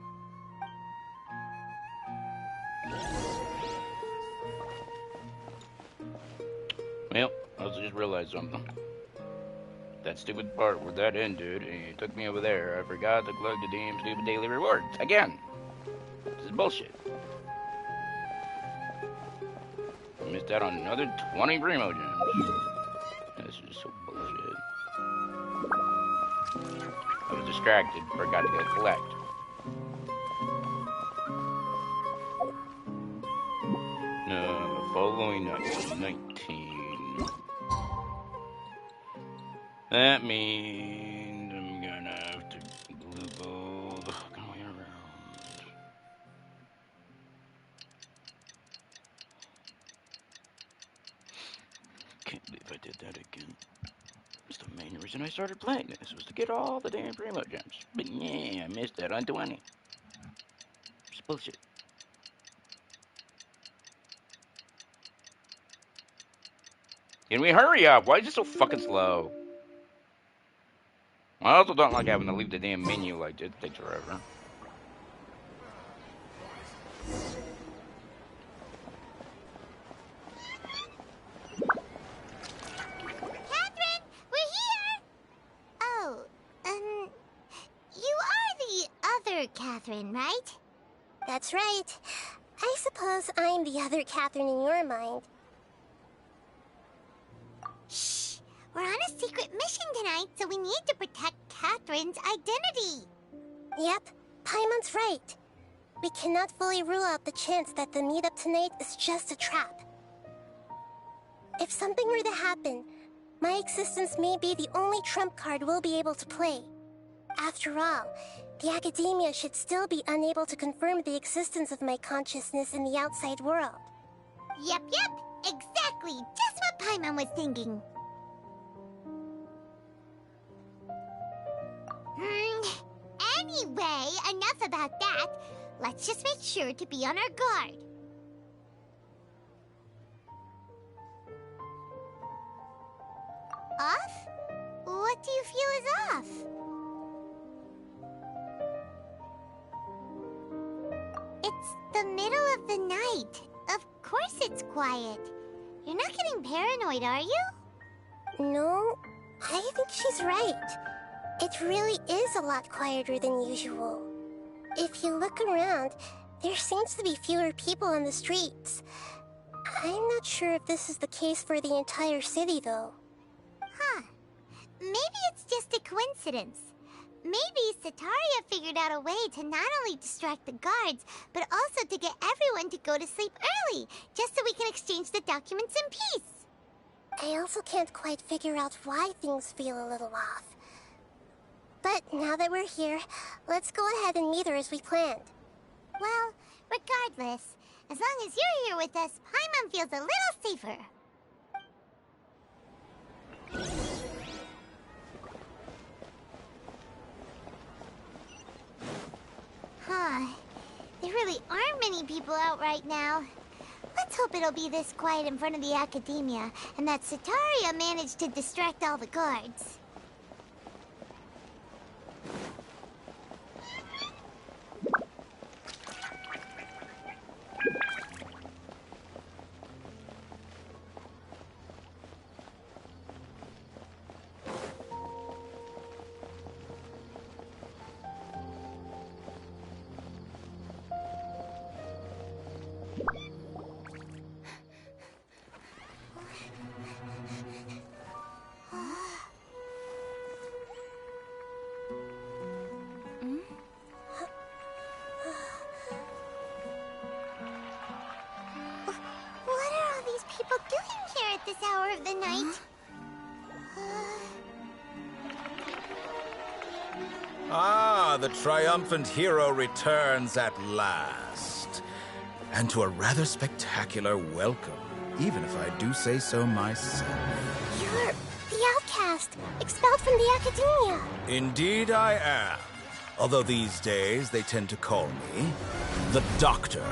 Well, I just realized something. That stupid part where that ended and it took me over there, I forgot to collect the damn stupid daily rewards. Again! This is bullshit. Missed out on another 20 Primo gems. This is so bullshit. I was distracted, forgot to go collect. No, following night, 19. That means I'm gonna have to blue gold all the way around. Can't believe I did that again. It's the main reason I started playing this, was to get all the damn Primo gems. But yeah, I missed that on 20. It's bullshit. Can we hurry up? Why is it so fucking slow? I also don't like having to leave the damn menu like this. It takes forever. Catherine, we're here! Oh, you are the other Catherine, right? That's right. I suppose I'm the other Catherine in your mind. Shh! We're on a secret mission tonight, so we need to protect Catherine's identity. Yep, Paimon's right. We cannot fully rule out the chance that the meetup tonight is just a trap. If something were to happen, my existence may be the only trump card we'll be able to play. After all, the Academia should still be unable to confirm the existence of my consciousness in the outside world. Yep, exactly. Just what Paimon was thinking. Anyway, enough about that. Let's just make sure to be on our guard. Off? What do you feel is off? It's the middle of the night. Of course it's quiet. You're not getting paranoid, are you? No, I think she's right. It really is a lot quieter than usual. If you look around, there seems to be fewer people on the streets. I'm not sure if this is the case for the entire city, though. Huh. Maybe it's just a coincidence. Maybe Sataria figured out a way to not only distract the guards, but also to get everyone to go to sleep early, just so we can exchange the documents in peace. I also can't quite figure out why things feel a little off. But now that we're here, let's go ahead and meet her as we planned. Well, regardless, as long as you're here with us, Paimon feels a little safer. Huh. There really aren't many people out right now. Let's hope it'll be this quiet in front of the Academia, and that Sataria managed to distract all the guards. This hour of the night. Ah, the triumphant hero returns at last. And to a rather spectacular welcome, even if I do say so myself. You're the outcast, expelled from the Academia. Indeed I am. Although these days they tend to call me the Doctor.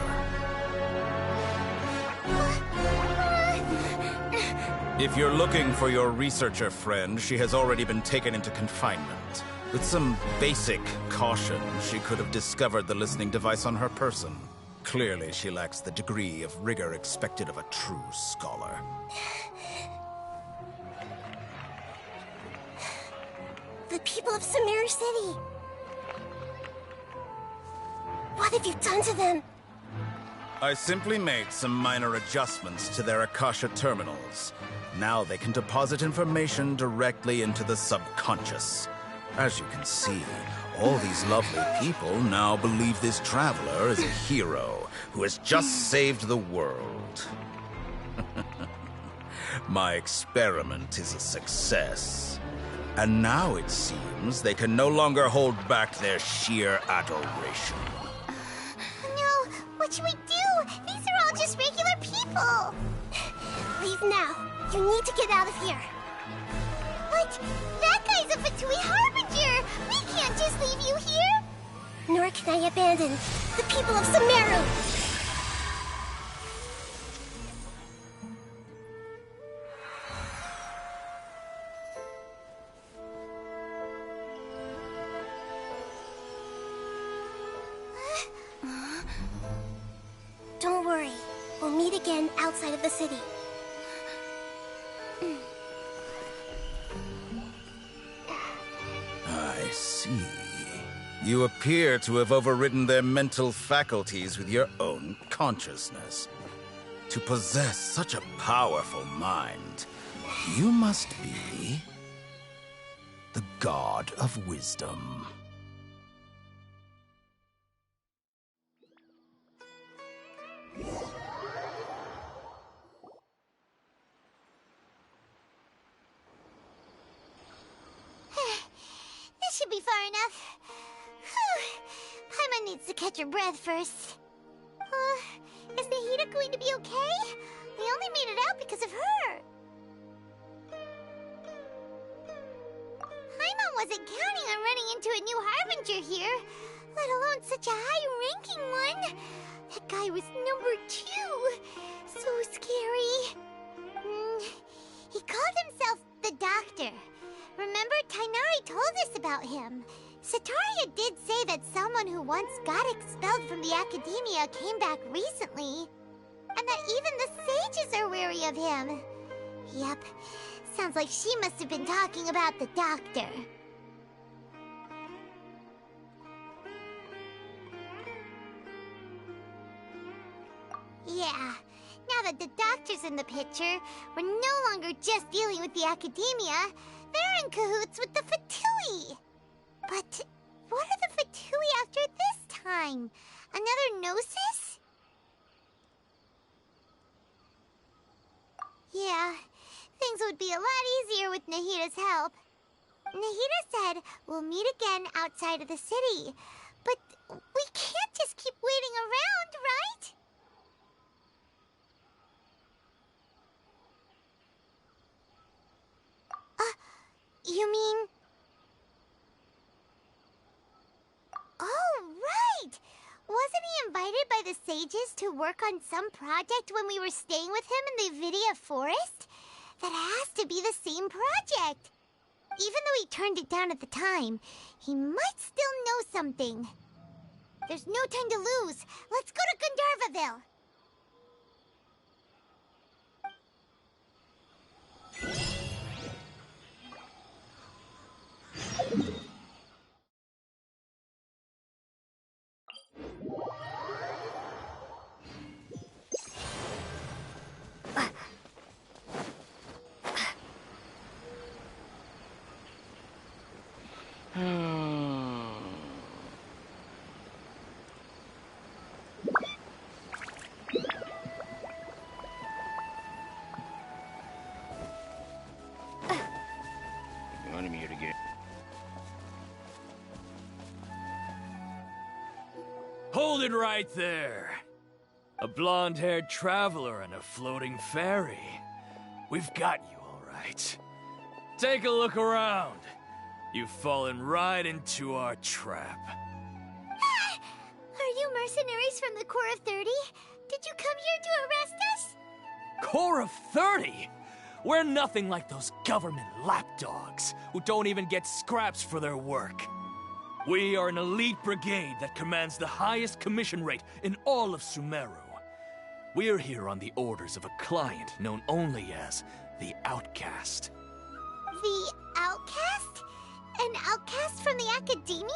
If you're looking for your researcher friend, she has already been taken into confinement. With some basic caution, she could have discovered the listening device on her person. Clearly, she lacks the degree of rigor expected of a true scholar. The people of Sumeru City! What have you done to them? I simply made some minor adjustments to their Akasha terminals. Now they can deposit information directly into the subconscious. As you can see, all these lovely people now believe this traveler is a hero who has just saved the world. My experiment is a success. And now it seems they can no longer hold back their sheer adoration. No, what should we do? These are all just regular people. Leave now. You need to get out of here. But that guy's a Fatui Harbinger. We can't just leave you here. Nor can I abandon the people of Sumeru. Don't worry. We'll meet again outside of the city. I see. You appear to have overridden their mental faculties with your own consciousness. To possess such a powerful mind, you must be the god of wisdom. This should be far enough. Paimon needs to catch her breath first. Is Nahida going to be okay? We only made it out because of her. Paimon wasn't counting on running into a new Harbinger here, let alone such a high-ranking one. That guy was number 2. So scary. He called himself the Doctor. Remember, Tainari told us about him. Sataria did say that someone who once got expelled from the Academia came back recently. And that even the sages are wary of him. Yep, sounds like she must have been talking about the Doctor. Yeah, now that the Doctor's in the picture, we're no longer just dealing with the Academia. They're in cahoots with the Fatui. But what are the Fatui after this time? Another Gnosis? Yeah, things would be a lot easier with Nahida's help. Nahida said we'll meet again outside of the city. But we can't just keep waiting around, right? You mean... Oh, right! Wasn't he invited by the sages to work on some project when we were staying with him in the Vidia Forest? That has to be the same project. Even though he turned it down at the time, he might still know something. There's no time to lose. Let's go to Gandharvaville. Hold it right there. A blonde-haired traveler and a floating fairy. We've got you, all right. Take a look around. You've fallen right into our trap. Are you mercenaries from the Corps of 30? Did you come here to arrest us? Corps of 30? We're nothing like those government lapdogs who don't even get scraps for their work. We are an elite brigade that commands the highest commission rate in all of Sumeru. We're here on the orders of a client known only as the Outcast. The Outcast? An outcast from the Academia?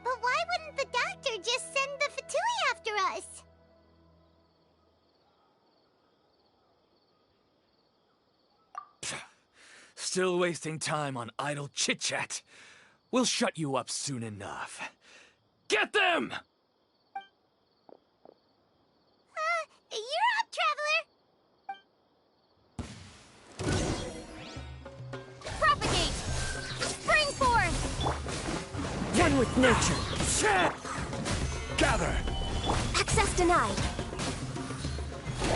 But why wouldn't the Doctor just send the Fatui Still wasting time on idle chit-chat. We'll shut you up soon enough. Get them! You're up, Traveler! Propagate! Spring forth! One with nature. Shit! Gather! Access denied.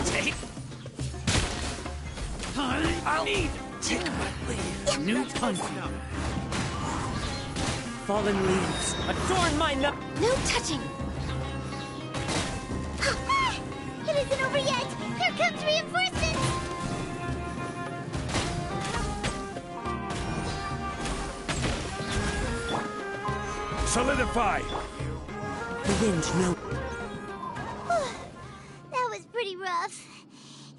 Take... I'll need... Take my leave. New country. Fallen leaves. Adorn my no- No touching! It isn't over yet! Here comes reinforcements! Solidify! The wind no. That was pretty rough.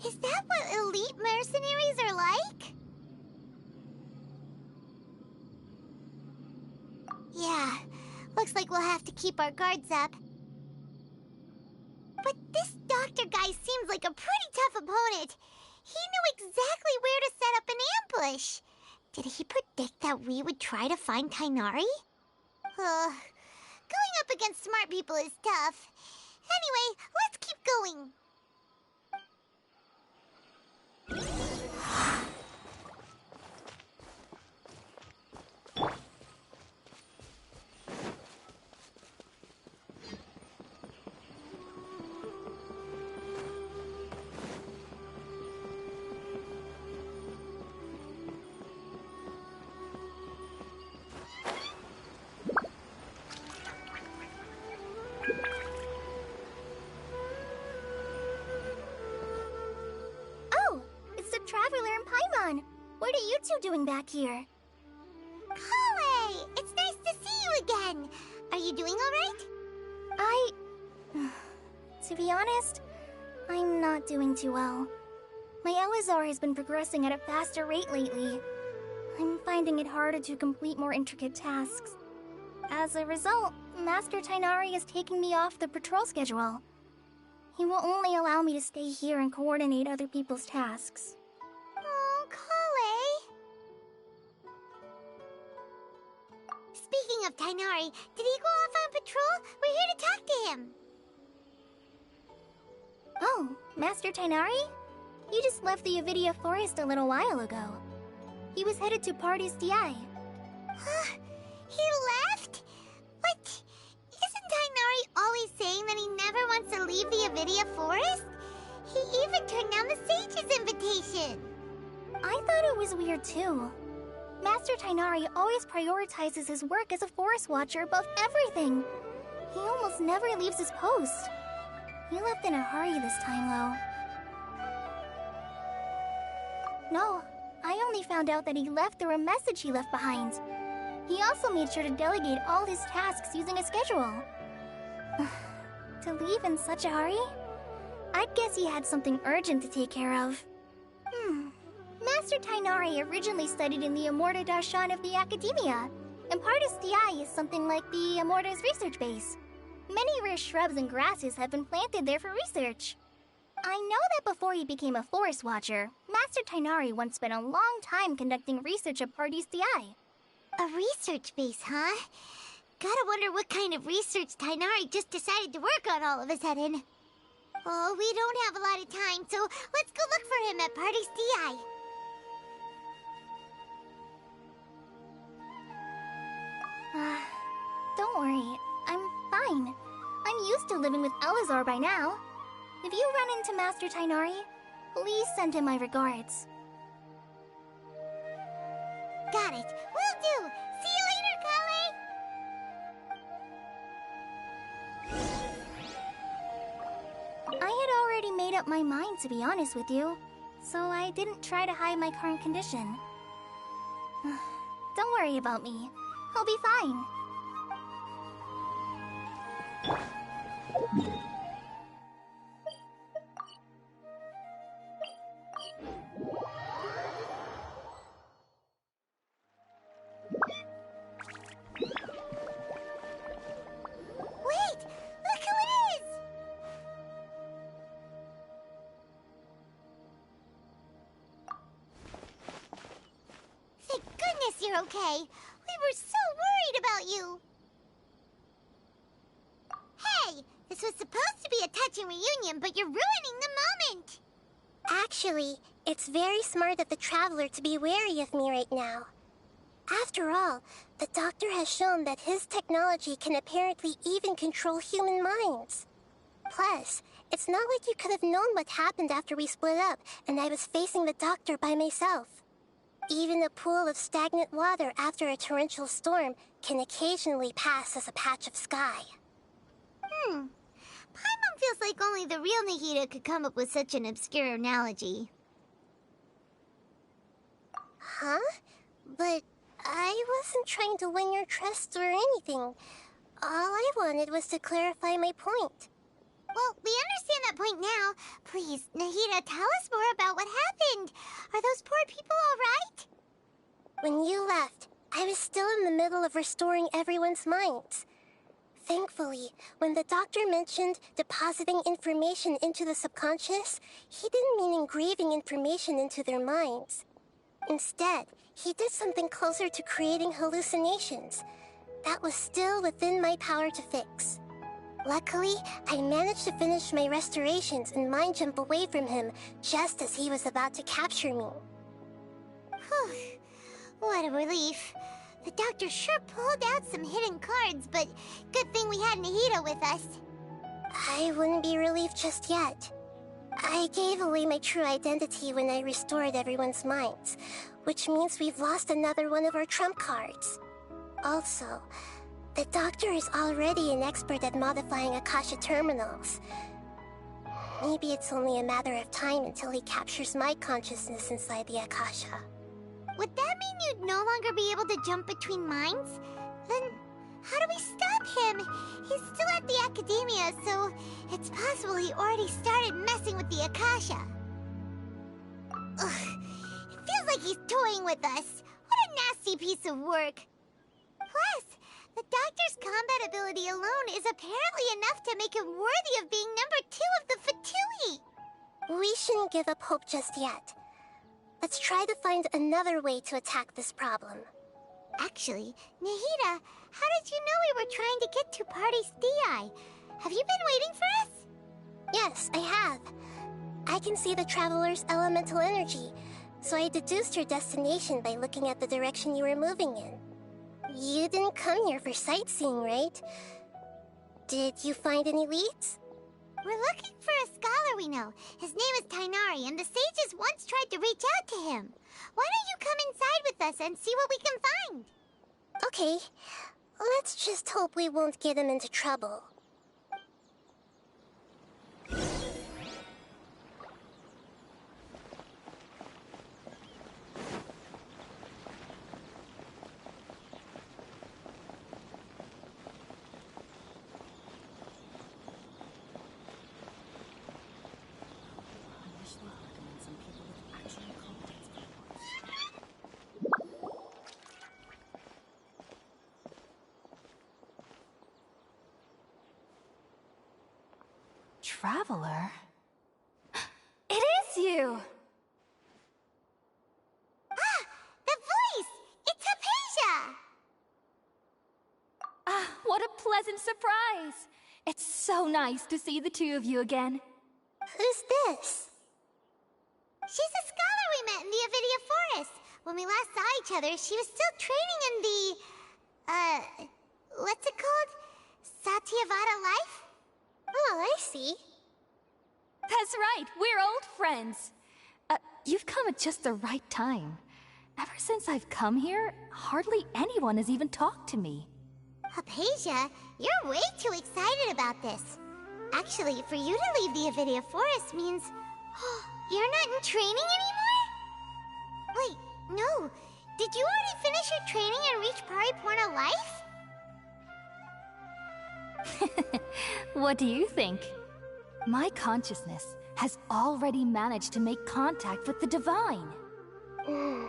Is that what elite mercenaries are like? Yeah, looks like we'll have to keep our guards up. But this doctor guy seems like a pretty tough opponent. He knew exactly where to set up an ambush. Did he predict that we would try to find Tainari? Going up against smart people is tough. Anyway, let's keep going. Traveler and Paimon, what are you two doing back here? Kale, it's nice to see you again. Are you doing all right? To be honest, I'm not doing too well. My Elazar has been progressing at a faster rate lately. I'm finding it harder to complete more intricate tasks. As a result, Master Tainari is taking me off the patrol schedule. He will only allow me to stay here and coordinate other people's tasks. Oh, Kale. Speaking of Tainari, did he go off on patrol? We're here to talk to him. Oh, Master Tainari? He just left the Avidia Forest a little while ago. He was headed to Party's DI. He left? What? Isn't Tainari always saying that he never wants to leave the Avidia Forest? He even turned down the Sage's invitation. I thought it was weird too. Master Tainari always prioritizes his work as a forest watcher above everything. He almost never leaves his post. He left in a hurry this time, though. No, I only found out that he left through a message he left behind. He also made sure to delegate all his tasks using a schedule. To leave in such a hurry? I'd guess he had something urgent to take care of. Master Tainari originally studied in the Amorta Darshan of the Academia, and Partis DI is something like the Amorta's research base. Many rare shrubs and grasses have been planted there for research. I know that before he became a forest watcher, Master Tainari once spent a long time conducting research at Partis DI. A research base, huh? Gotta wonder what kind of research Tainari just decided to work on all of a sudden. Oh, we don't have a lot of time, so let's go look for him at Party's DI. Don't worry, I'm fine. I'm used to living with Elazar by now. If you run into Master Tainari, please send him my regards. Got it. Will do. See you later, Kale. I had already made up my mind, to be honest with you, so I didn't try to hide my current condition. Don't worry about me. I'll be fine. Wait! Look who it is! you're okay. We were so worried about you. Hey, this was supposed to be a touching reunion, but you're ruining the moment. Actually, it's very smart of the Traveler to be wary of me right now. After all, the Doctor has shown that his technology can apparently even control human minds. Plus, it's not like you could have known what happened after we split up and I was facing the Doctor by myself. Even a pool of stagnant water after a torrential storm can occasionally pass as a patch of sky. Paimon feels like only the real Nahida could come up with such an obscure analogy. Huh? But I wasn't trying to win your trust or anything. All I wanted was to clarify my point. Well, we understand that point now. Please, Nahida, tell us more about what happened. Are those poor people all right? When you left, I was still in the middle of restoring everyone's minds. Thankfully, when the Doctor mentioned depositing information into the subconscious, he didn't mean engraving information into their minds. Instead, he did something closer to creating hallucinations. That was still within my power to fix. Luckily, I managed to finish my restorations and mind jump away from him just as he was about to capture me. Whew. What a relief. The Doctor sure pulled out some hidden cards, but good thing we had Nahida with us. I wouldn't be relieved just yet. I gave away my true identity when I restored everyone's minds, which means we've lost another one of our trump cards. Also, the Doctor is already an expert at modifying Akasha terminals. Maybe it's only a matter of time until he captures my consciousness inside the Akasha. Would that mean you'd no longer be able to jump between minds? Then how do we stop him? He's still at the Academia, so it's possible he already started messing with the Akasha. Ugh, it feels like he's toying with us. What a nasty piece of work. Plus, the Doctor's combat ability alone is apparently enough to make him worthy of being number 2 of the Fatui. We shouldn't give up hope just yet. Let's try to find another way to attack this problem. Actually, Nahida, how did you know we were trying to get to Party's DI? Have you been waiting for us? Yes, I have. I can see the Traveler's elemental energy, so I deduced your destination by looking at the direction you were moving in. You didn't come here for sightseeing, right? Did you find any leads? We're looking for a scholar we know. His name is Tainari, and the sages once tried to reach out to him. Why don't you come inside with us and see what we can find? Okay, let's just hope we won't get him into trouble. Traveler? It is you! Ah! The voice! It's Hypatia! Ah, what a pleasant surprise! It's so nice to see the two of you again. Who's this? She's a scholar we met in the Avidia Forest. When we last saw each other, she was still training in the... what's it called? Satyavada life? Oh, I see. That's right, we're old friends. You've come at just the right time. Ever since I've come here, hardly anyone has even talked to me. Hypatia, you're way too excited about this. Actually, for you to leave the Avidia Forest means... you're not in training anymore? Wait, no. Did you already finish your training and reach Paripurna life? What do you think? My consciousness has already managed to make contact with the divine. You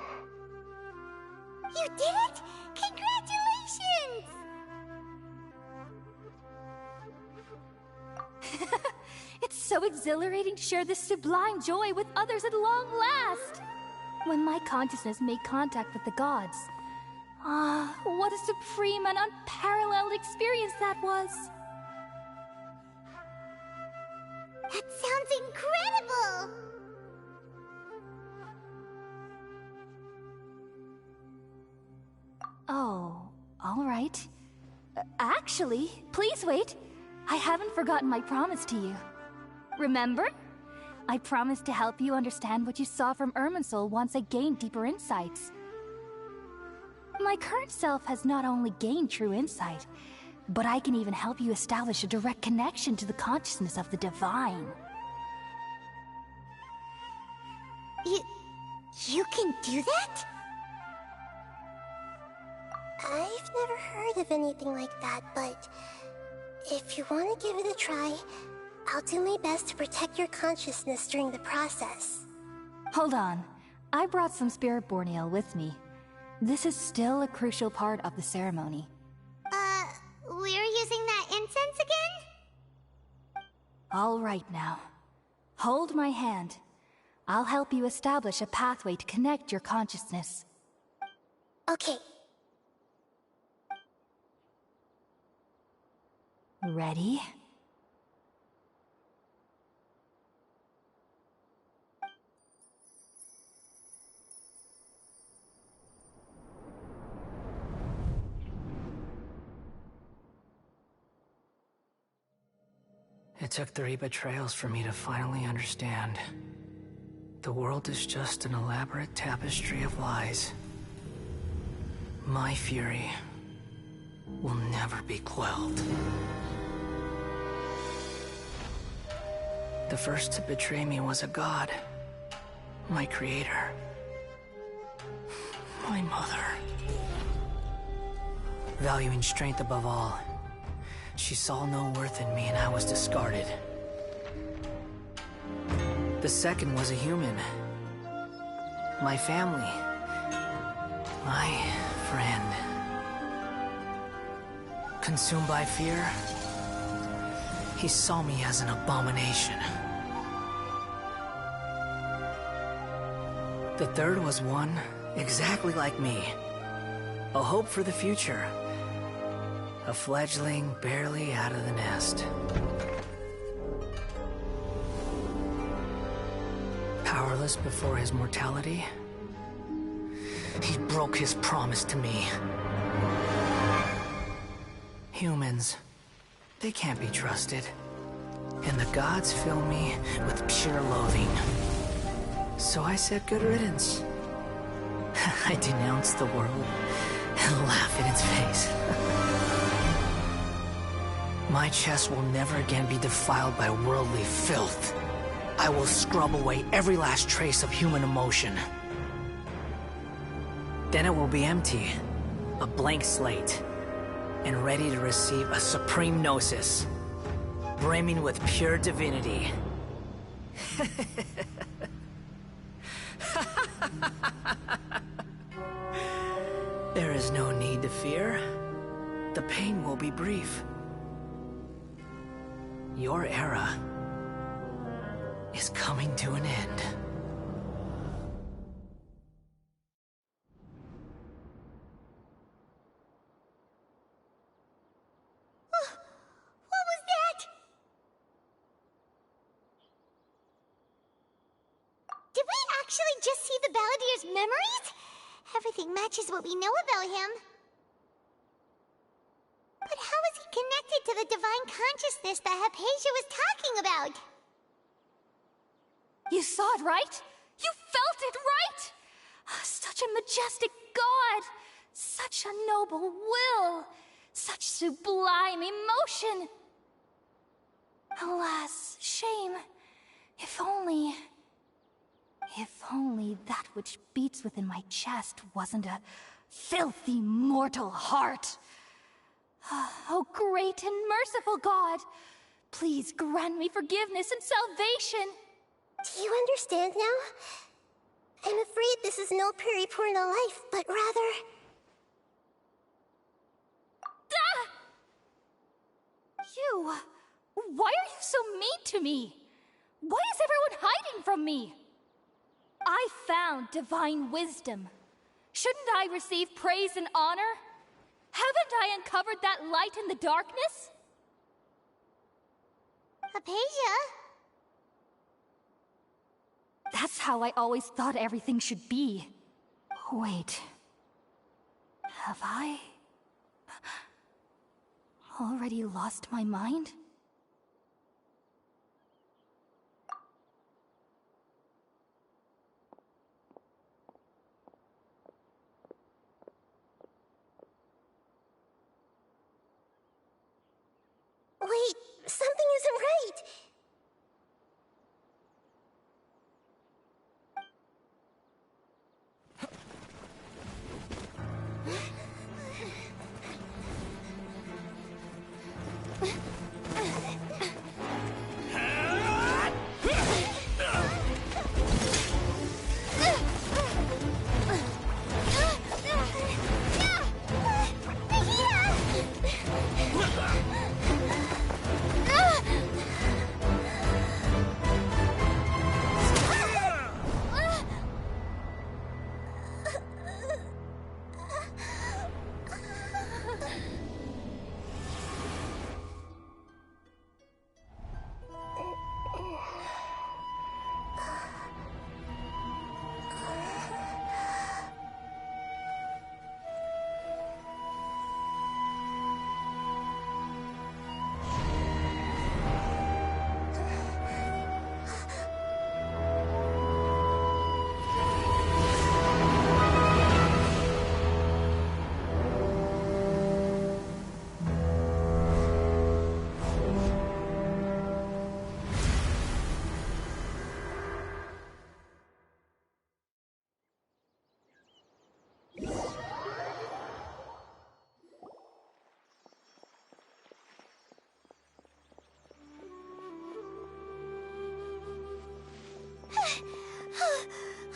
did it! Congratulations! It's so exhilarating to share this sublime joy with others at long last! When my consciousness made contact with the gods, What a supreme and unparalleled experience that was! That sounds incredible! Oh, alright. Actually, please wait. I haven't forgotten my promise to you. Remember? I promised to help you understand what you saw from Irminsul once I gained deeper insights. My current self has not only gained true insight, but I can even help you establish a direct connection to the consciousness of the divine. You can do that? I've never heard of anything like that, but if you want to give it a try, I'll do my best to protect your consciousness during the process. Hold on. I brought some Spiritborn ale with me. This is still a crucial part of the ceremony. We're using that incense again? All right now. Hold my hand. I'll help you establish a pathway to connect your consciousness. Okay. Ready? It took 3 betrayals for me to finally understand. The world is just an elaborate tapestry of lies. My fury will never be quelled. The first to betray me was a god. My creator. My mother. Valuing strength above all, she saw no worth in me and I was discarded. The second was a human. My family. My friend. Consumed by fear, he saw me as an abomination. The third was one exactly like me. A hope for the future. A fledgling barely out of the nest. Powerless before his mortality, he broke his promise to me. Humans, they can't be trusted. And the gods fill me with pure loathing. So I said good riddance. I denounced the world and laughed in its face. My chest will never again be defiled by worldly filth. I will scrub away every last trace of human emotion. Then it will be empty, a blank slate, and ready to receive a supreme gnosis, brimming with pure divinity. There is no need to fear. The pain will be brief. Your era is coming to an end. What was that? Did we actually just see the Balladier's memories? Everything matches what we know about him. But how is he connected to the divine consciousness that Hypatia was talking about? You saw it, right? You felt it, right? Such a majestic god! Such a noble will! Such sublime emotion! Alas, shame. If only that which beats within my chest wasn't a filthy mortal heart. Oh, great and merciful God! Please grant me forgiveness and salvation! Do you understand now? I'm afraid this is no Puripurna life, but rather... Ah! You! Why are you so mean to me? Why is everyone hiding from me? I found divine wisdom. Shouldn't I receive praise and honor? Haven't I uncovered that light in the darkness? Hypatia? That's how I always thought everything should be. Wait. Have I already lost my mind? Wait, something isn't right.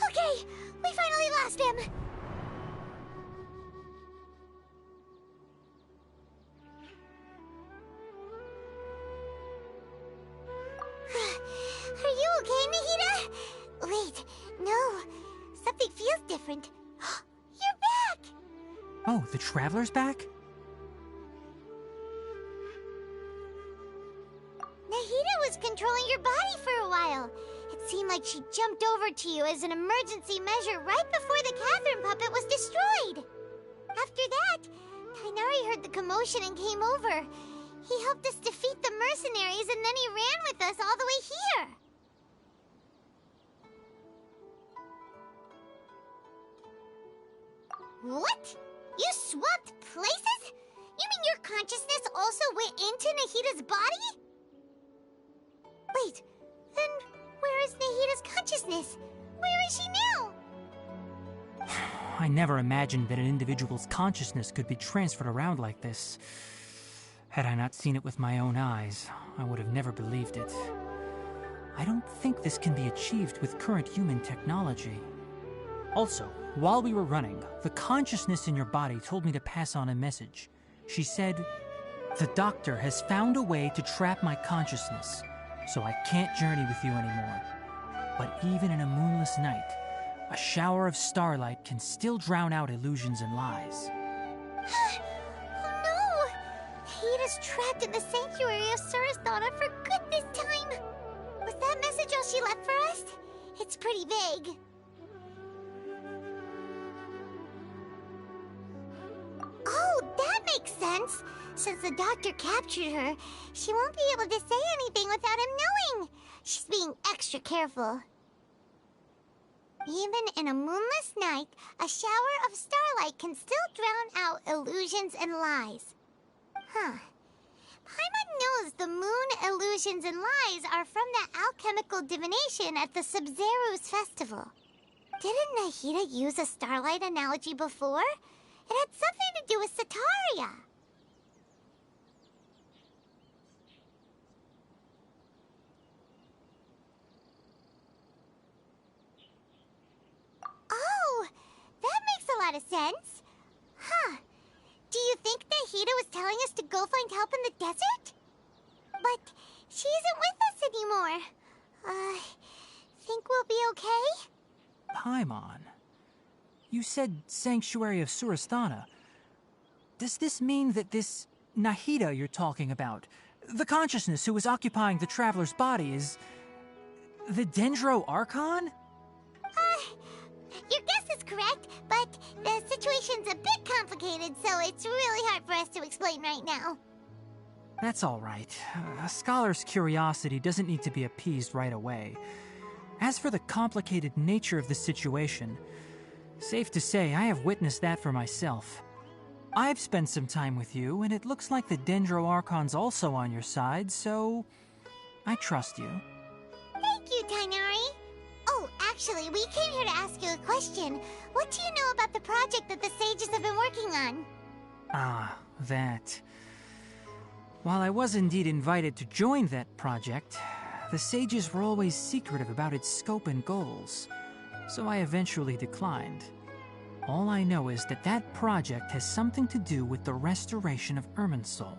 Okay, we finally lost him. Are you okay, Nahida? Wait, no. Something feels different. You're back! Oh, the Traveler's back? Nahida was controlling your body for a while. It seemed like she jumped over to you as an emergency measure right before the Catherine puppet was destroyed. After that, Kainari heard the commotion and came over. He helped us defeat the mercenaries and then he ran with us all the way here. What? You swapped places? You mean your consciousness also went into Nahida's body? Wait, then where is Nahida's consciousness? Where is she now? I never imagined that an individual's consciousness could be transferred around like this. Had I not seen it with my own eyes, I would have never believed it. I don't think this can be achieved with current human technology. Also, while we were running, the consciousness in your body told me to pass on a message. She said, "The doctor has found a way to trap my consciousness, so I can't journey with you anymore. But even in a moonless night, a shower of starlight can still drown out illusions and lies." Oh no! Nahida's trapped in the sanctuary of Surasthana for good this time. Was that message all she left for us? It's pretty vague. Oh, that makes sense. Since the doctor captured her, she won't be able to say anything without him knowing. She's being extra careful. Even in a moonless night, a shower of starlight can still drown out illusions and lies. Huh. Paimon knows the moon illusions and lies are from the alchemical divination at the Sub-Zero's festival. Didn't Nahida use a starlight analogy before? It had something to do with Sataria. Oh, that makes a lot of sense. Huh. Do you think Nahida was telling us to go find help in the desert? But she isn't with us anymore. Think we'll be okay? Paimon, You said Sanctuary of Surasthana. Does this mean that this Nahida you're talking about, the consciousness who is occupying the traveler's body, is the Dendro Archon? Your guess is correct, but the situation's a bit complicated, so it's really hard for us to explain right now. That's all right. A scholar's curiosity doesn't need to be appeased right away. As for the complicated nature of the situation, safe to say I have witnessed that for myself. I've spent some time with you, and it looks like the Dendro Archon's also on your side, so I trust you. Thank you, Tainari. Oh, actually, we came here to ask you a question. What do you know about the project that the sages have been working on? Ah, that. While I was indeed invited to join that project, the sages were always secretive about its scope and goals, so I eventually declined. All I know is that that project has something to do with the restoration of Irminsul.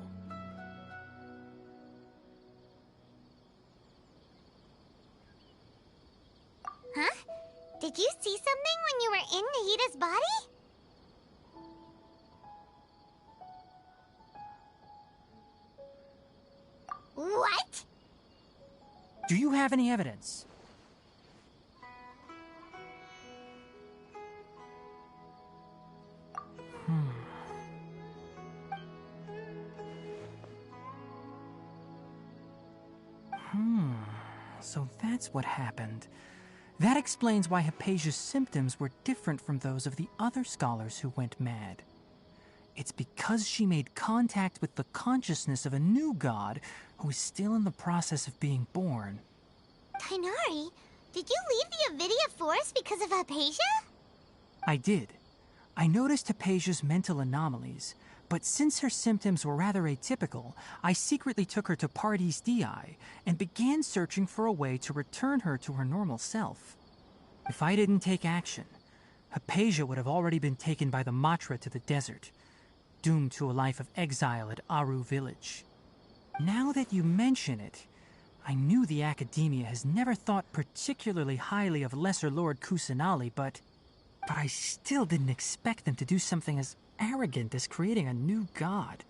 Huh? Did you see something when you were in Nahida's body? What? Do you have any evidence? So that's what happened. That explains why Hypatia's symptoms were different from those of the other scholars who went mad. It's because she made contact with the consciousness of a new god who is still in the process of being born. Tainari, did you leave the Avidia Forest because of Hypatia? I did. I noticed Hypatia's mental anomalies, but since her symptoms were rather atypical, I secretly took her to Pardes Dii and began searching for a way to return her to her normal self. If I didn't take action, Hypatia would have already been taken by the Matra to the desert, doomed to a life of exile at Aru village. Now that you mention it, I knew the Academia has never thought particularly highly of Lesser Lord Kusanali, but I still didn't expect them to do something as arrogant as creating a new god.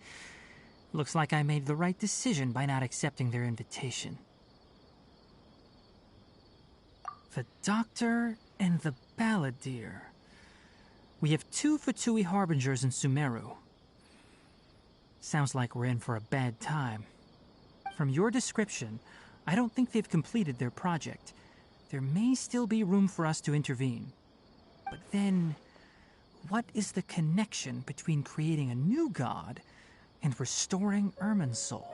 Looks like I made the right decision by not accepting their invitation. The Doctor and the Balladeer. We have 2 Fatui Harbingers in Sumeru. Sounds like we're in for a bad time. From your description, I don't think they've completed their project. There may still be room for us to intervene. But then, what is the connection between creating a new god and restoring Irminsul?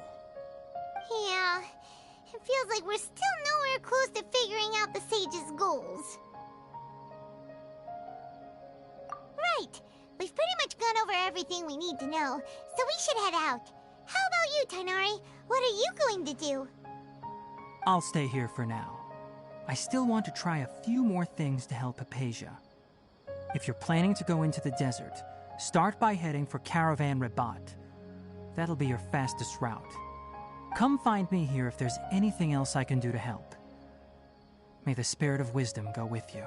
Yeah, it feels like we're still nowhere close to figuring out the sage's goals. Right, we've pretty much gone over everything we need to know, so we should head out. How about you, Tainari? What are you going to do? I'll stay here for now. I still want to try a few more things to help Hypatia. If you're planning to go into the desert, start by heading for Caravan Rabat. That'll be your fastest route. Come find me here if there's anything else I can do to help. May the spirit of wisdom go with you.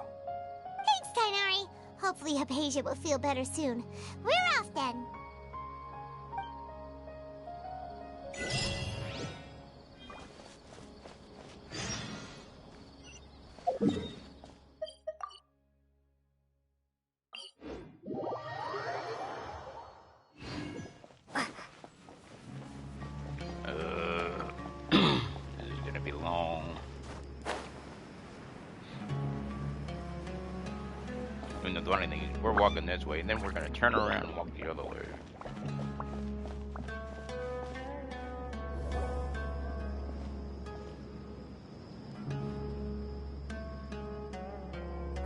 Thanks, Tainari. Hopefully Hypatia will feel better soon. We're off then. This is gonna be long. And the funny thing is, we're walking this way, and then we're gonna turn around and walk the other way.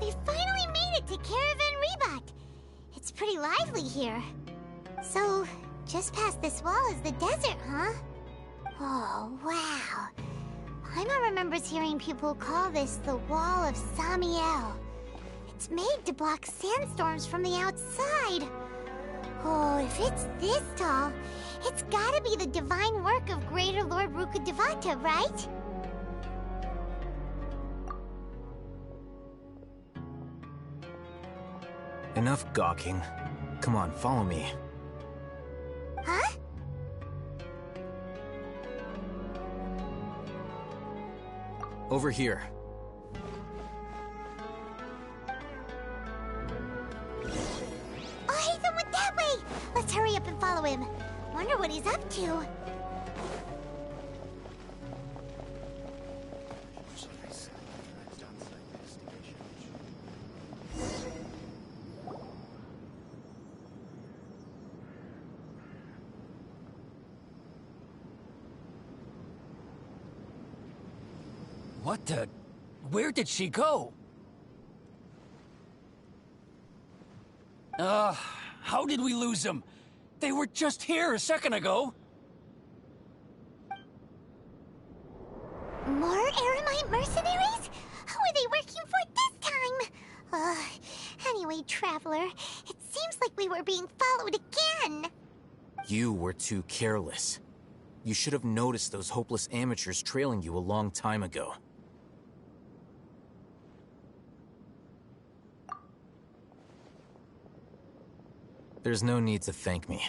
We finally made it to Caravan Rebat. It's pretty lively here. So, just past this wall is the desert, huh? Oh, wow. Paimon remembers hearing people call this the Wall of Samiel. It's made to block sandstorms from the outside. Oh, if it's this tall, it's gotta be the divine work of Greater Lord Rukkhadevata, right? Enough gawking. Come on, follow me. Huh? Over here. Oh, Haytham went that way! Let's hurry up and follow him. Wonder what he's up to. What the... Where did she go? How did we lose them? They were just here a second ago. More Eremite mercenaries? Who are they working for this time? Anyway, Traveler, it seems like we were being followed again. You were too careless. You should have noticed those hopeless amateurs trailing you a long time ago. There's no need to thank me.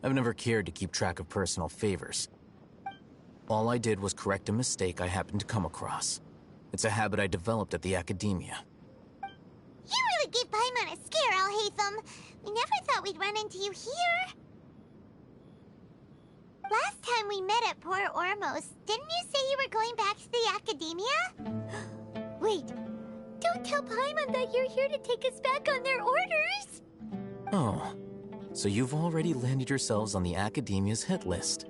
I've never cared to keep track of personal favors. All I did was correct a mistake I happened to come across. It's a habit I developed at the Academia. You really gave Paimon a scare, Al-Haytham. We never thought we'd run into you here. Last time we met at Port Ormos, didn't you say you were going back to the Academia? Wait, don't tell Paimon that you're here to take us back on their orders. Oh, so you've already landed yourselves on the Academia's hit list.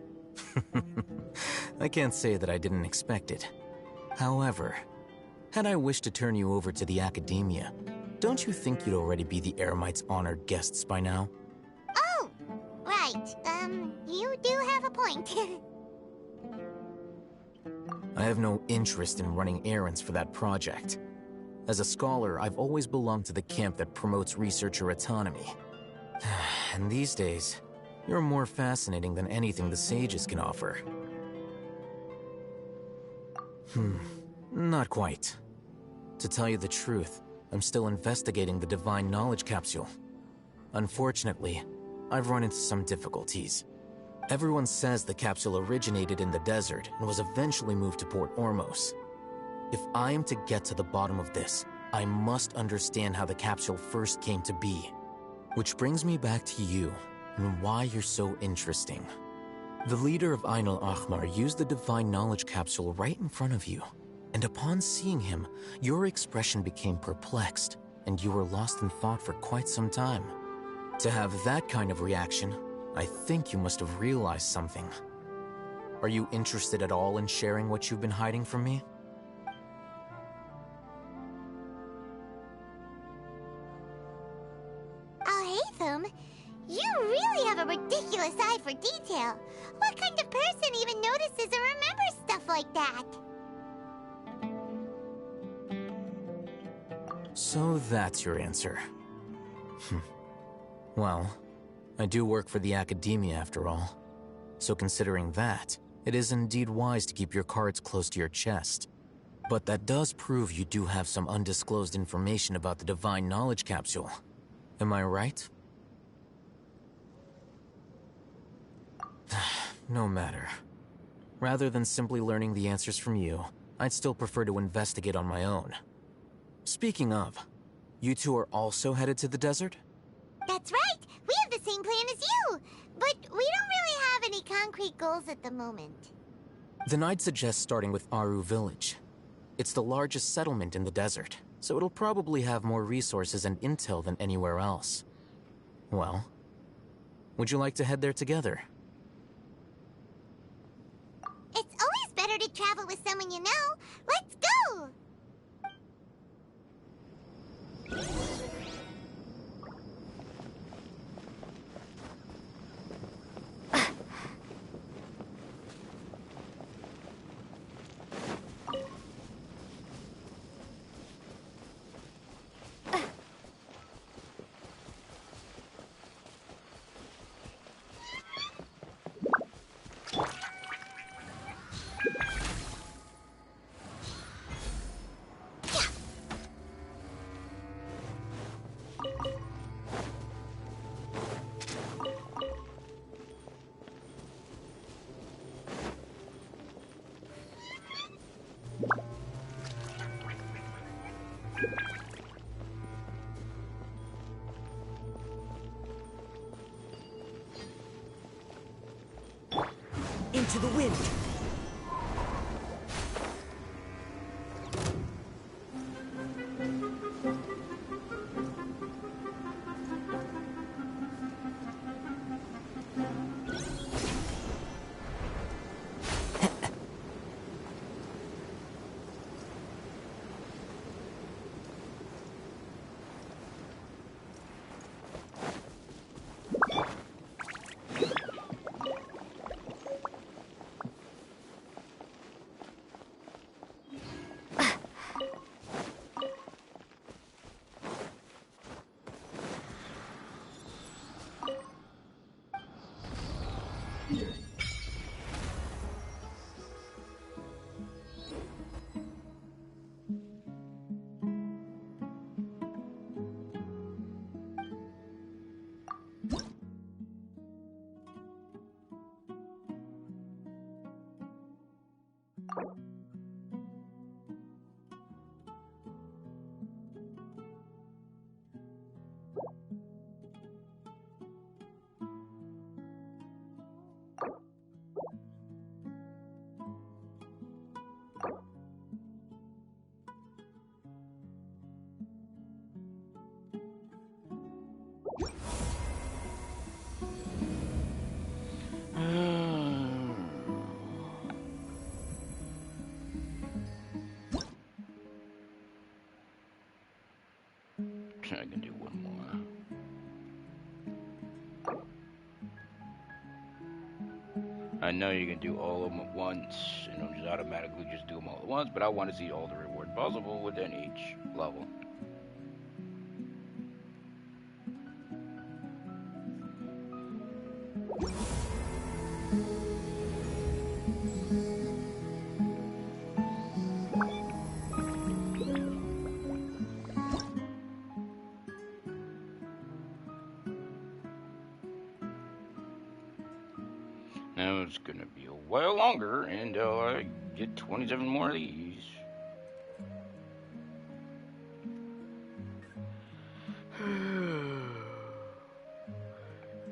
I can't say that I didn't expect it. However, had I wished to turn you over to the Academia, don't you think you'd already be the Eremites' honored guests by now? Oh, right. You do have a point. I have no interest in running errands for that project. As a scholar, I've always belonged to the camp that promotes researcher autonomy. And these days, you're more fascinating than anything the sages can offer. Not quite. To tell you the truth, I'm still investigating the Divine Knowledge Capsule. Unfortunately, I've run into some difficulties. Everyone says the capsule originated in the desert and was eventually moved to Port Ormos. If I am to get to the bottom of this, I must understand how the capsule first came to be. Which brings me back to you, and why you're so interesting. The leader of Ain al-Ahmar used the Divine Knowledge Capsule right in front of you, and upon seeing him, your expression became perplexed, and you were lost in thought for quite some time. To have that kind of reaction, I think you must have realized something. Are you interested at all in sharing what you've been hiding from me? You really have a ridiculous eye for detail. What kind of person even notices or remembers stuff like that? So that's your answer. Well, I do work for the Academia after all. So considering that, it is indeed wise to keep your cards close to your chest. But that does prove you do have some undisclosed information about the Divine Knowledge Capsule. Am I right? No matter. Rather than simply learning the answers from you, I'd still prefer to investigate on my own. Speaking of, you two are also headed to the desert? That's right! We have the same plan as you! But we don't really have any concrete goals at the moment. Then I'd suggest starting with Aru Village. It's the largest settlement in the desert, so it'll probably have more resources and intel than anywhere else. Well, would you like to head there together? It's always better to travel with someone you know. Let's go! Into the wind! I can do one more. I know you can do all of them at once, and it'll just automatically just do them all at once, but I want to see all the reward possible within each level. Now it's gonna be a while longer until I get 27 more of these.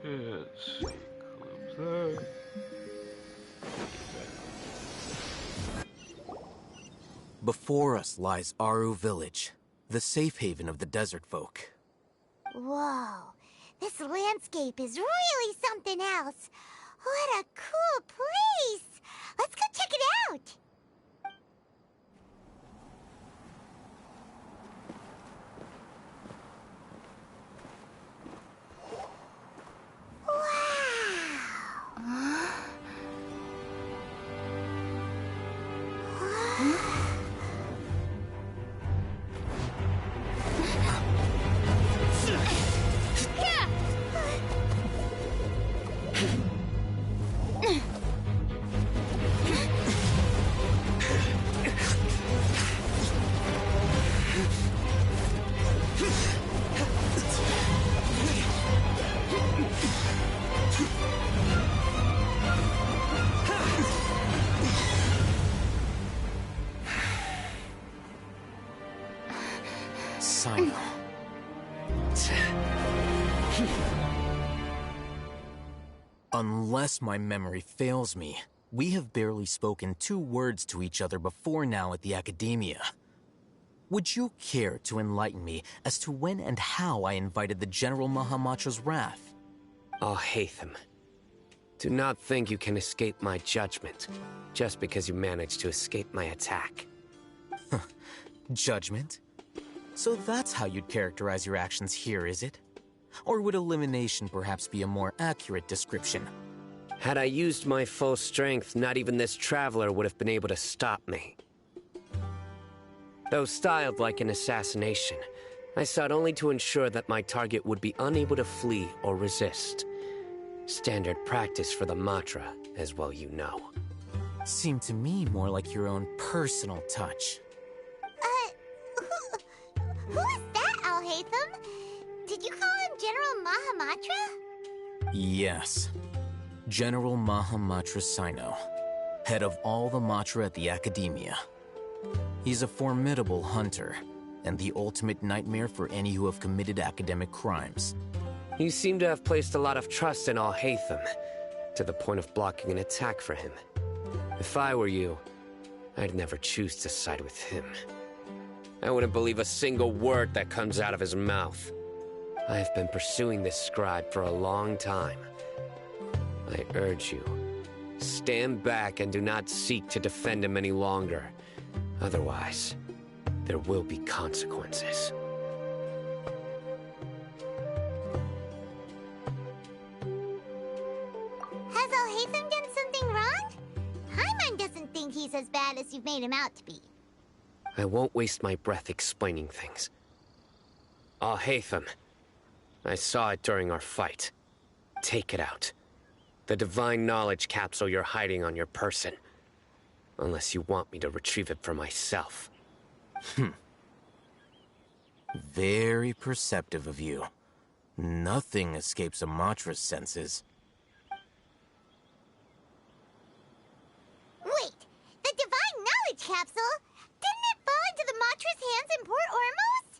Let's see, close that. Before us lies Aru Village, the safe haven of the desert folk. Whoa, this landscape is really something else. What a cool place! Let's go check it out! Unless my memory fails me, we have barely spoken 2 words to each other before now at the Academia. Would you care to enlighten me as to when and how I invited the General Mahamatra's wrath? Oh, Hatham. Do not think you can escape my judgment, just because you managed to escape my attack. Judgment? So that's how you'd characterize your actions here, is it? Or would elimination perhaps be a more accurate description? Had I used my full strength, not even this traveler would have been able to stop me. Though styled like an assassination, I sought only to ensure that my target would be unable to flee or resist. Standard practice for the Matra, as well you know. Seemed to me more like your own personal touch. Who is that, Al-Hatham? Did you call him General Mahamatra? Yes. General Mahamatra Sino, head of all the Matra at the Academia. He's a formidable hunter, and the ultimate nightmare for any who have committed academic crimes. You seem to have placed a lot of trust in Al-Hatham. to the point of blocking an attack for him. If I were you, I'd never choose to side with him. I wouldn't believe a single word that comes out of his mouth. I have been pursuing this scribe for a long time. I urge you, stand back and do not seek to defend him any longer. Otherwise, there will be consequences. Has Al-Haytham done something wrong? Paimon doesn't think he's as bad as you've made him out to be. I won't waste my breath explaining things. Al-Haytham, I saw it during our fight. Take it out. The divine knowledge capsule you're hiding on your person. Unless you want me to retrieve it for myself. Very perceptive of you. Nothing escapes Amatra's senses. Wait, the divine knowledge capsule? Didn't it fall into the Matra's hands in Port Ormos?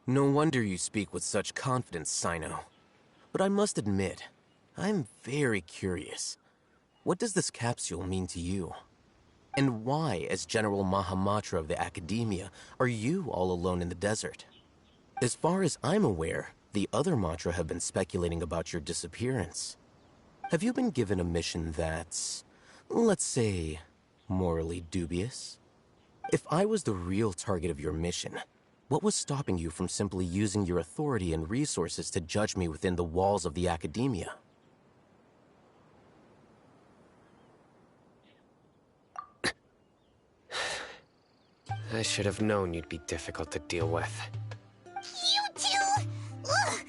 No wonder you speak with such confidence, Sino. But I must admit, I'm very curious. What does this capsule mean to you? And why, as General Mahamatra of the Academia, are you all alone in the desert? As far as I'm aware, the other Matra have been speculating about your disappearance. Have you been given a mission that's, let's say, morally dubious? If I was the real target of your mission, what was stopping you from simply using your authority and resources to judge me within the walls of the Academia? I should have known you'd be difficult to deal with. You two! Ugh!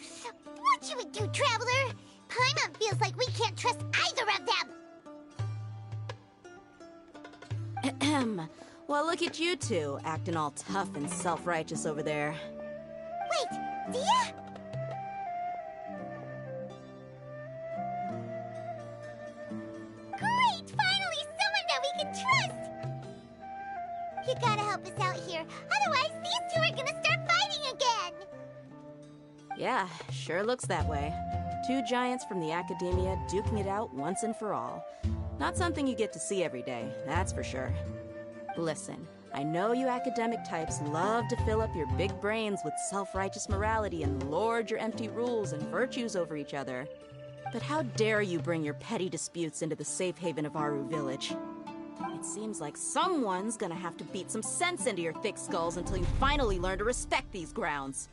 What you would do, Traveler? Paimon feels like we can't trust either of them! Ahem. Well, look at you two, acting all tough and self-righteous over there. Wait, Dia? Great! Finally, someone that we can trust! You gotta help us out here, otherwise these two are gonna start fighting again! Yeah, sure looks that way. Two giants from the Academia duking it out once and for all. Not something you get to see every day, that's for sure. Listen, I know you academic types love to fill up your big brains with self-righteous morality and lord your empty rules and virtues over each other. But how dare you bring your petty disputes into the safe haven of Aru Village? It seems like someone's gonna have to beat some sense into your thick skulls until you finally learn to respect these grounds.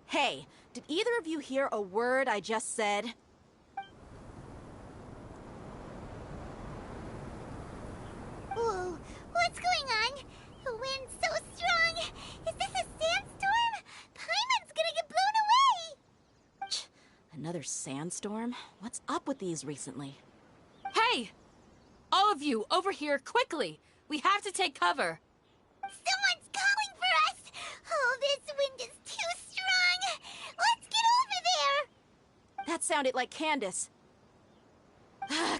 Hey, did either of you hear a word I just said? Whoa, what's going on? The wind's so strong! Is this a sandstorm? Paimon's gonna get blown away! Another sandstorm? What's up with these recently? Hey! All of you, over here, quickly! We have to take cover! Someone's calling for us! Oh, this wind is too strong! Let's get over there! That sounded like Candace.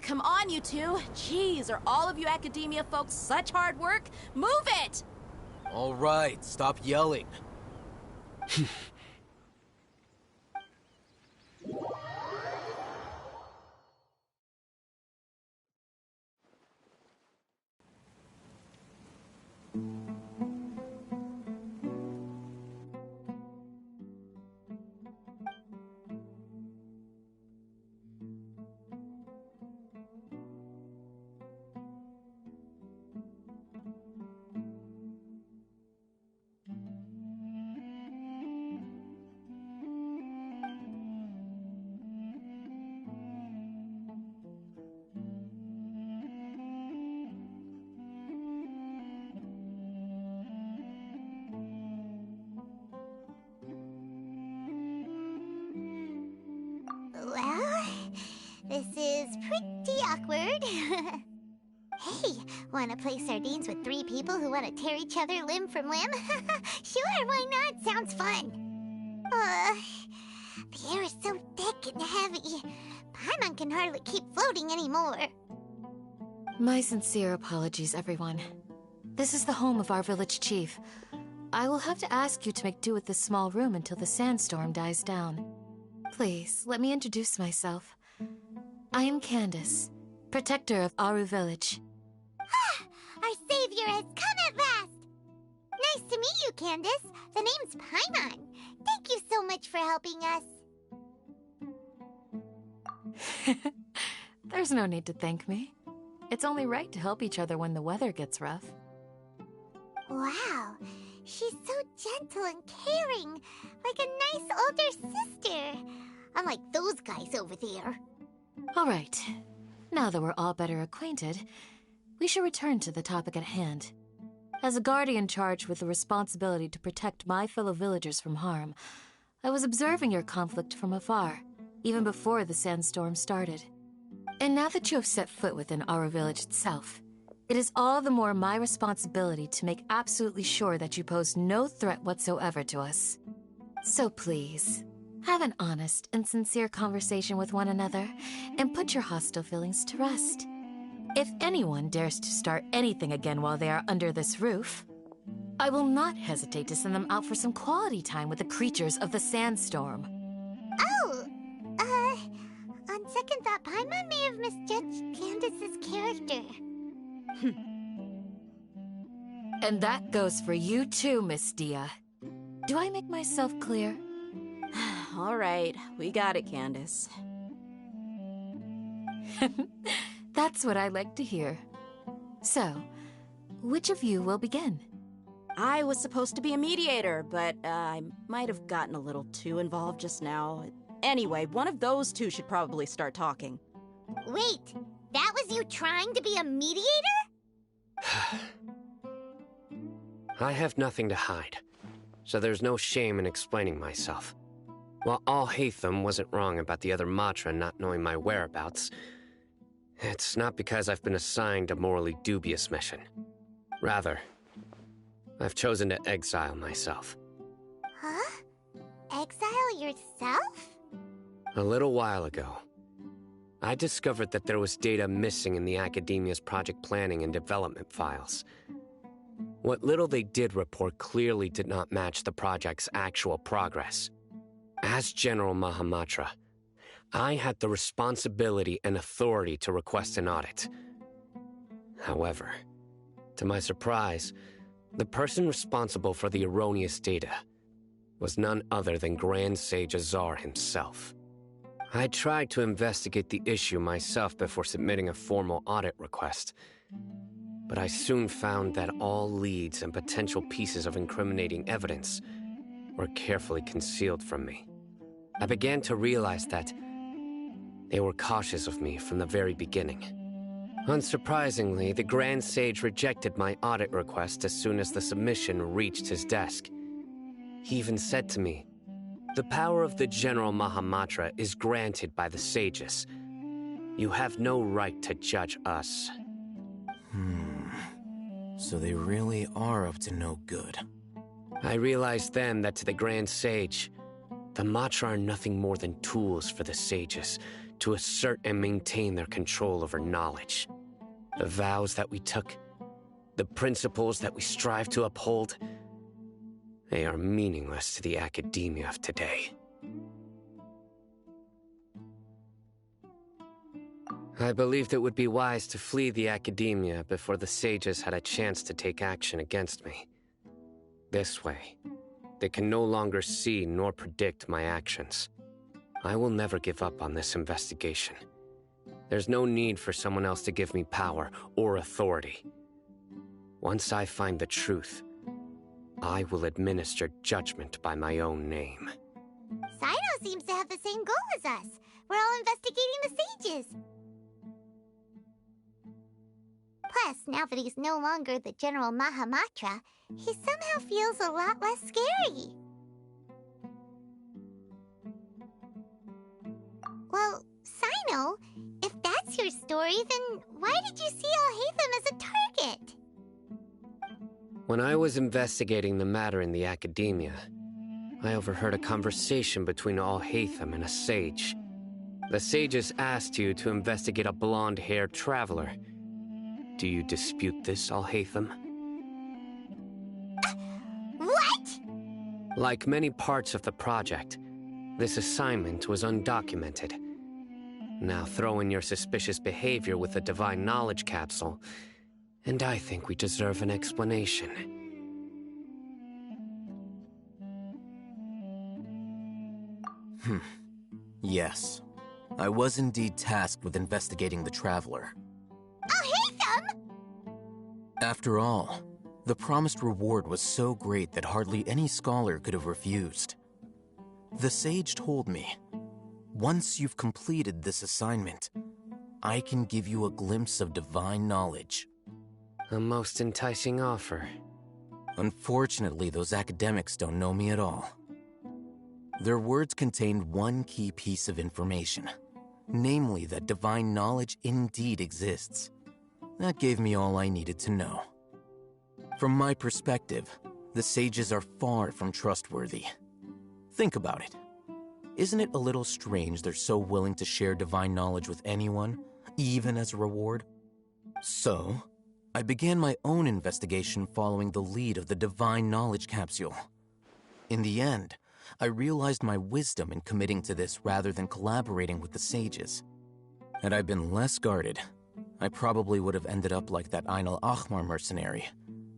Come on, you two. Jeez, are all of you Academia folks such hard work? Move it! All right, stop yelling. Well, this is pretty awkward. Hey, wanna play sardines with three people who wanna tear each other limb from limb? Sure, why not? Sounds fun. The air is so thick and heavy. Paimon can hardly keep floating anymore. My sincere apologies, everyone. This is the home of our village chief. I will have to ask you to make do with this small room until the sandstorm dies down. Please, let me introduce myself. I am Candace, protector of Aru Village. Our savior has come at last! Nice to meet you, Candace. The name's Paimon. Thank you so much for helping us. There's no need to thank me. It's only right to help each other when the weather gets rough. Wow, she's so gentle and caring, like a nice older sister. Unlike those guys over there. All right. Now that we're all better acquainted, we should return to the topic at hand. As a guardian charged with the responsibility to protect my fellow villagers from harm, I was observing your conflict from afar, even before the sandstorm started. And now that you have set foot within our village itself, it is all the more my responsibility to make absolutely sure that you pose no threat whatsoever to us. So please, have an honest and sincere conversation with one another, and put your hostile feelings to rest. If anyone dares to start anything again while they are under this roof, I will not hesitate to send them out for some quality time with the creatures of the sandstorm. Oh, on second thought, Paimon may have misjudged Candace's character. And that goes for you too, Miss Dia. Do I make myself clear? All right, we got it, Candace. That's what I like to hear. So, which of you will begin? I was supposed to be a mediator, but I might have gotten a little too involved just now. Anyway, one of those two should probably start talking. Wait, that was you trying to be a mediator? I have nothing to hide, so there's no shame in explaining myself. While Al-Haytham wasn't wrong about the other Matra not knowing my whereabouts, it's not because I've been assigned a morally dubious mission. Rather, I've chosen to exile myself. Huh? Exile yourself? A little while ago, I discovered that there was data missing in the Academia's project planning and development files. What little they did report clearly did not match the project's actual progress. As General Mahamatra, I had the responsibility and authority to request an audit. However, to my surprise, the person responsible for the erroneous data was none other than Grand Sage Azar himself. I tried to investigate the issue myself before submitting a formal audit request, but I soon found that all leads and potential pieces of incriminating evidence were carefully concealed from me. I began to realize that they were cautious of me from the very beginning. Unsurprisingly, the Grand Sage rejected my audit request as soon as the submission reached his desk. He even said to me, "The power of the General Mahamatra is granted by the sages. You have no right to judge us." So they really are up to no good. I realized then that to the Grand Sage, the Matra are nothing more than tools for the sages to assert and maintain their control over knowledge. The vows that we took, the principles that we strive to uphold, they are meaningless to the academia of today. I believed it would be wise to flee the academia before the sages had a chance to take action against me. This way, they can no longer see nor predict my actions. I will never give up on this investigation. There's no need for someone else to give me power or authority. Once I find the truth, I will administer judgment by my own name. Sino seems to have the same goal as us. We're all investigating the sages. Plus, now that he's no longer the General Mahamatra, he somehow feels a lot less scary. Well, Sino, if that's your story, then why did you see Al-Haytham as a target? When I was investigating the matter in the academia, I overheard a conversation between Al-Haytham and a sage. The sages asked you to investigate a blonde-haired traveler. Do you dispute this, Alhaitham? What? Like many parts of the project, this assignment was undocumented. Now throw in your suspicious behavior with the Divine Knowledge Capsule, and I think we deserve an explanation. Yes. I was indeed tasked with investigating the Traveler. Alhaitham! After all, the promised reward was so great that hardly any scholar could have refused. The sage told me, once you've completed this assignment, I can give you a glimpse of divine knowledge. A most enticing offer. Unfortunately, those academics don't know me at all. Their words contained one key piece of information, namely that divine knowledge indeed exists. That gave me all I needed to know. From my perspective, the sages are far from trustworthy. Think about it. Isn't it a little strange they're so willing to share divine knowledge with anyone, even as a reward? So, I began my own investigation following the lead of the Divine Knowledge Capsule. In the end, I realized my wisdom in committing to this rather than collaborating with the sages. Had I been less guarded, I probably would have ended up like that Ain al-Ahmar mercenary,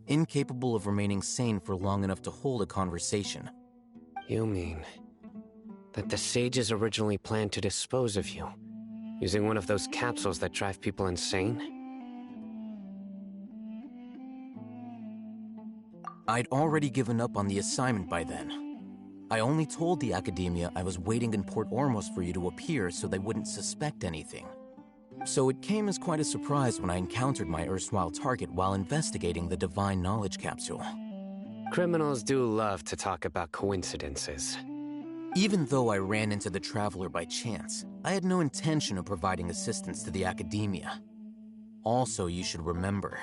incapable of remaining sane for long enough to hold a conversation. You mean that the sages originally planned to dispose of you, using one of those capsules that drive people insane? I'd already given up on the assignment by then. I only told the Academia I was waiting in Port Ormos for you to appear so they wouldn't suspect anything. So it came as quite a surprise when I encountered my erstwhile target while investigating the Divine Knowledge Capsule. Criminals do love to talk about coincidences. Even though I ran into the Traveler by chance, I had no intention of providing assistance to the Academia. Also, you should remember,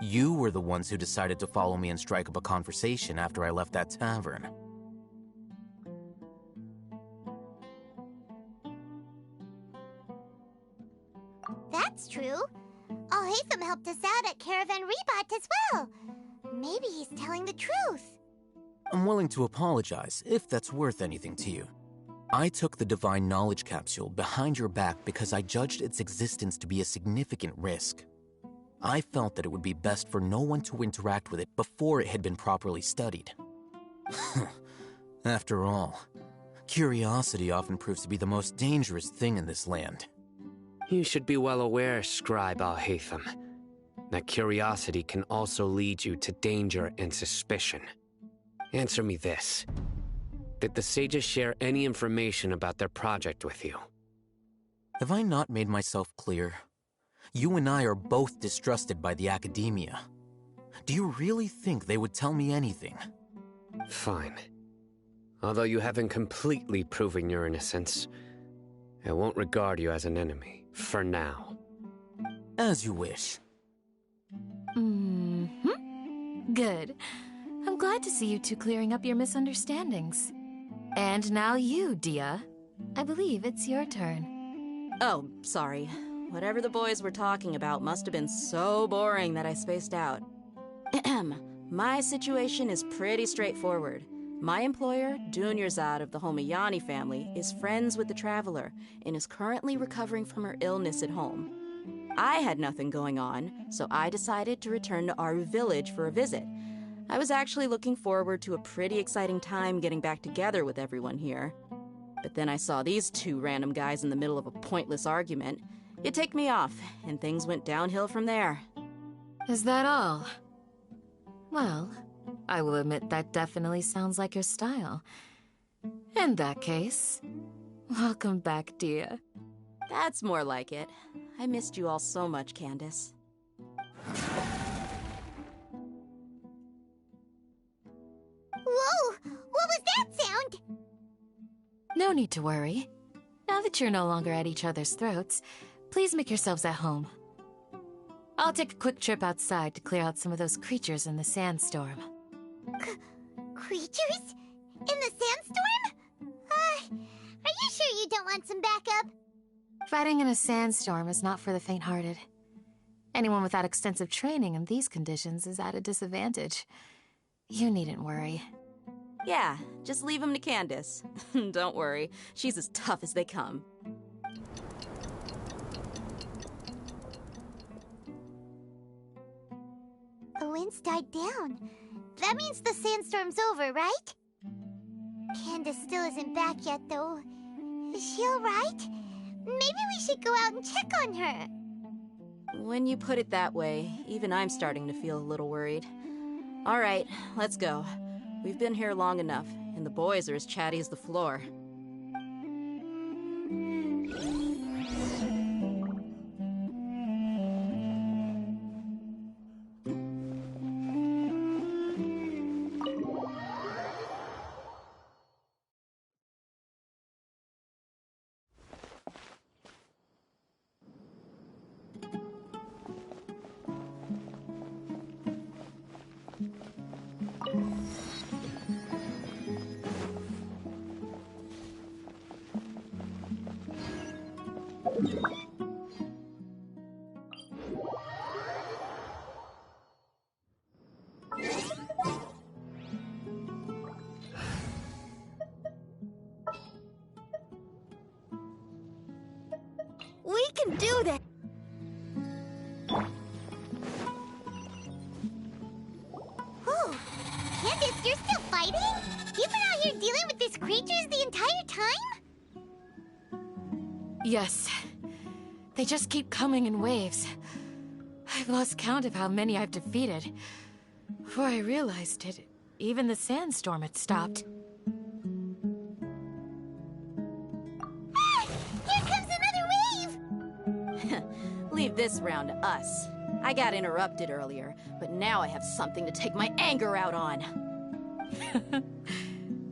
you were the ones who decided to follow me and strike up a conversation after I left that tavern. That's true. Alhaitham helped us out at Caravan Rebat as well. Maybe he's telling the truth. I'm willing to apologize, if that's worth anything to you. I took the Divine Knowledge Capsule behind your back because I judged its existence to be a significant risk. I felt that it would be best for no one to interact with it before it had been properly studied. After all, curiosity often proves to be the most dangerous thing in this land. You should be well aware, Scribe Alhaitham, that curiosity can also lead you to danger and suspicion. Answer me this. Did the sages share any information about their project with you? Have I not made myself clear? You and I are both distrusted by the Academia. Do you really think they would tell me anything? Fine. Although you haven't completely proven your innocence, I won't regard you as an enemy. For now. As you wish. Good. I'm glad to see you two clearing up your misunderstandings. And now you, Dia. I believe it's your turn. Oh, sorry. Whatever the boys were talking about must have been so boring that I spaced out. My situation is pretty straightforward. My employer, Dunyarzad of the Homayani family, is friends with the Traveler and is currently recovering from her illness at home. I had nothing going on, so I decided to return to Aru village for a visit. I was actually looking forward to a pretty exciting time getting back together with everyone here. But then I saw these two random guys in the middle of a pointless argument. It ticked me off, and things went downhill from there. Is that all? Well, I will admit that definitely sounds like your style. In that case, welcome back, Dia. That's more like it. I missed you all so much, Candace. Whoa! What was that sound? No need to worry. Now that you're no longer at each other's throats, please make yourselves at home. I'll take a quick trip outside to clear out some of those creatures in the sandstorm. Creatures? In the sandstorm? Are you sure you don't want some backup? Fighting in a sandstorm is not for the faint-hearted. Anyone without extensive training in these conditions is at a disadvantage. You needn't worry. Yeah, just leave him to Candace. Don't worry, she's as tough as they come. The winds died down. That means the sandstorm's over, right? Candace still isn't back yet, though. Is she alright? Maybe we should go out and check on her. When you put it that way, even I'm starting to feel a little worried. Alright, let's go. We've been here long enough, and the boys are as chatty as the floor. We can do this! Whew. Candace, you're still fighting? You've been out here dealing with these creatures the entire time? Yes. They just keep coming in waves. I've lost count of how many I've defeated. Before I realized it, even the sandstorm had stopped. Here comes another wave! Leave this round to us. I got interrupted earlier, but now I have something to take my anger out on.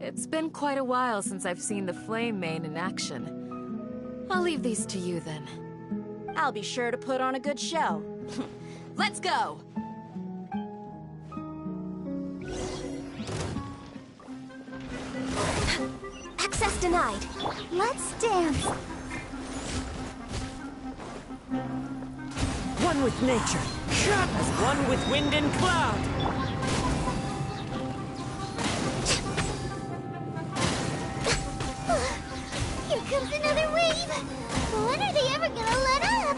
It's been quite a while since I've seen the Flame Mane in action. I'll leave these to you then. I'll be sure to put on a good show. Let's go! Access denied. Let's dance. One with nature, as one with wind and cloud. Here comes another wave. When are they ever gonna let up?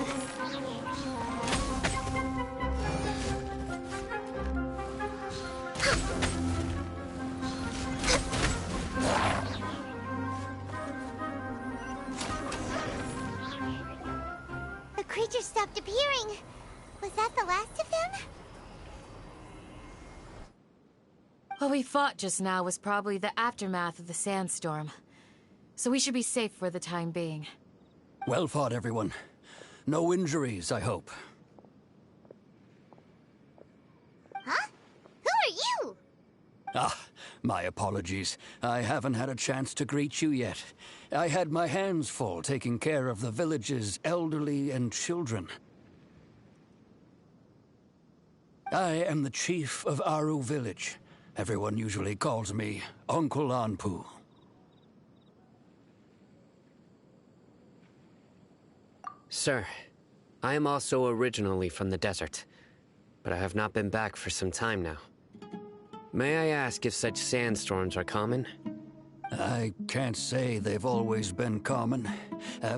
The creature stopped appearing. Was that the last of them? What we fought just now was probably the aftermath of the sandstorm. So we should be safe for the time being. Well fought, everyone. No injuries, I hope. Huh? Who are you? Ah, my apologies. I haven't had a chance to greet you yet. I had my hands full taking care of the village's elderly and children. I am the chief of Aru village. Everyone usually calls me Uncle Anpu. Sir, I am also originally from the desert, but I have not been back for some time now. May I ask if such sandstorms are common? I can't say they've always been common,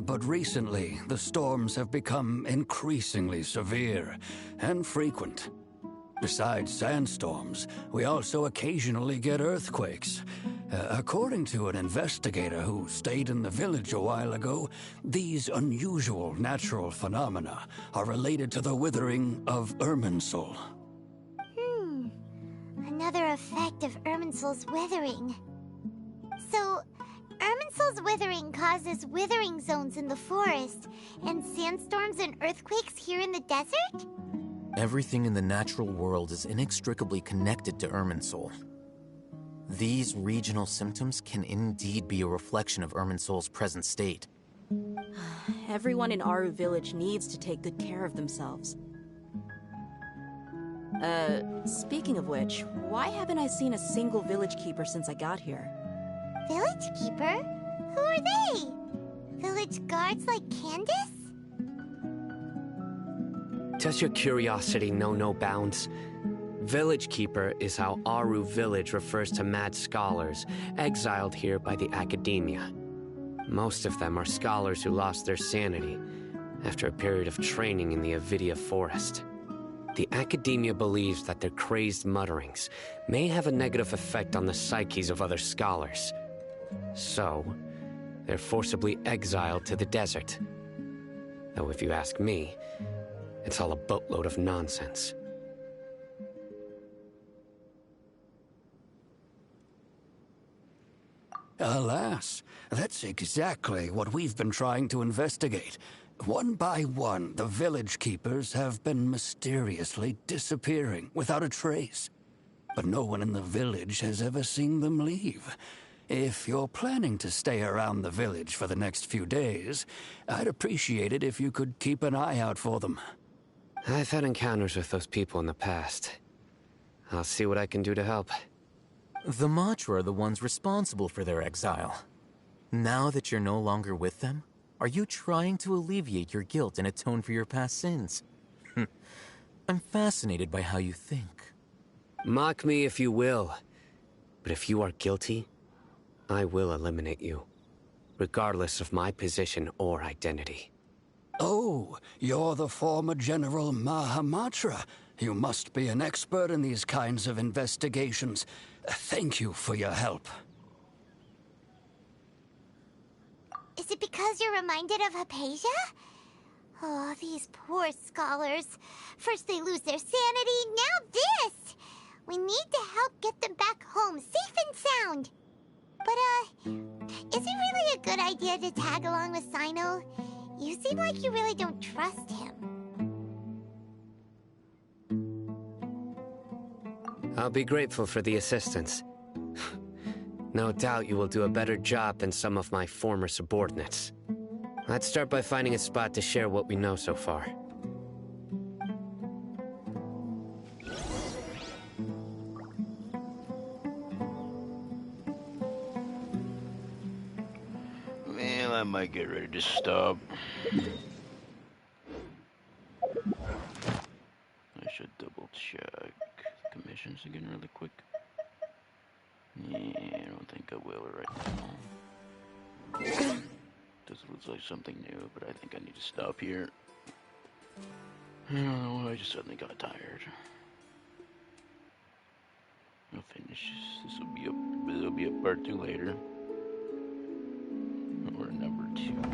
but recently the storms have become increasingly severe and frequent. Besides sandstorms, we also occasionally get earthquakes. According to an investigator who stayed in the village a while ago, these unusual natural phenomena are related to the withering of Irminsul. Another effect of Irminsul's withering. So, Irminsul's withering causes withering zones in the forest, and sandstorms and earthquakes here in the desert? Everything in the natural world is inextricably connected to Irminsul. These regional symptoms can indeed be a reflection of Irminsul's present state. Everyone in Aru village needs to take good care of themselves. Speaking of which, why haven't I seen a single village keeper since I got here? Village keeper? Who are they? Village guards like Candace? Does your curiosity know no bounds? Village Keeper is how Aru Village refers to mad scholars exiled here by the Academia. Most of them are scholars who lost their sanity after a period of training in the Avidia Forest. The Academia believes that their crazed mutterings may have a negative effect on the psyches of other scholars. So, they're forcibly exiled to the desert. Though if you ask me, it's all a boatload of nonsense. Alas, that's exactly what we've been trying to investigate. One by one, the village keepers have been mysteriously disappearing without a trace. But no one in the village has ever seen them leave. If you're planning to stay around the village for the next few days, I'd appreciate it if you could keep an eye out for them. I've had encounters with those people in the past. I'll see what I can do to help. The Matra are the ones responsible for their exile. Now that you're no longer with them, are you trying to alleviate your guilt and atone for your past sins? I'm fascinated by how you think. Mock me if you will, but if you are guilty, I will eliminate you, regardless of my position or identity. Oh, you're the former General Mahamatra. You must be an expert in these kinds of investigations. Thank you for your help. Is it because you're reminded of Hypatia? Oh, these poor scholars. First they lose their sanity, now this! We need to help get them back home, safe and sound. But, is it really a good idea to tag along with Sino? You seem like you really don't trust him. I'll be grateful for the assistance. No doubt you will do a better job than some of my former subordinates. Let's start by finding a spot to share what we know so far. Well, I might get ready to stop. I should double check commissions again really quick. Yeah, I don't think I will right now. This looks like something new, but I think I need to stop here. I don't know, I just suddenly got tired. I'll finish. This will be a part 2 later. Or number 2.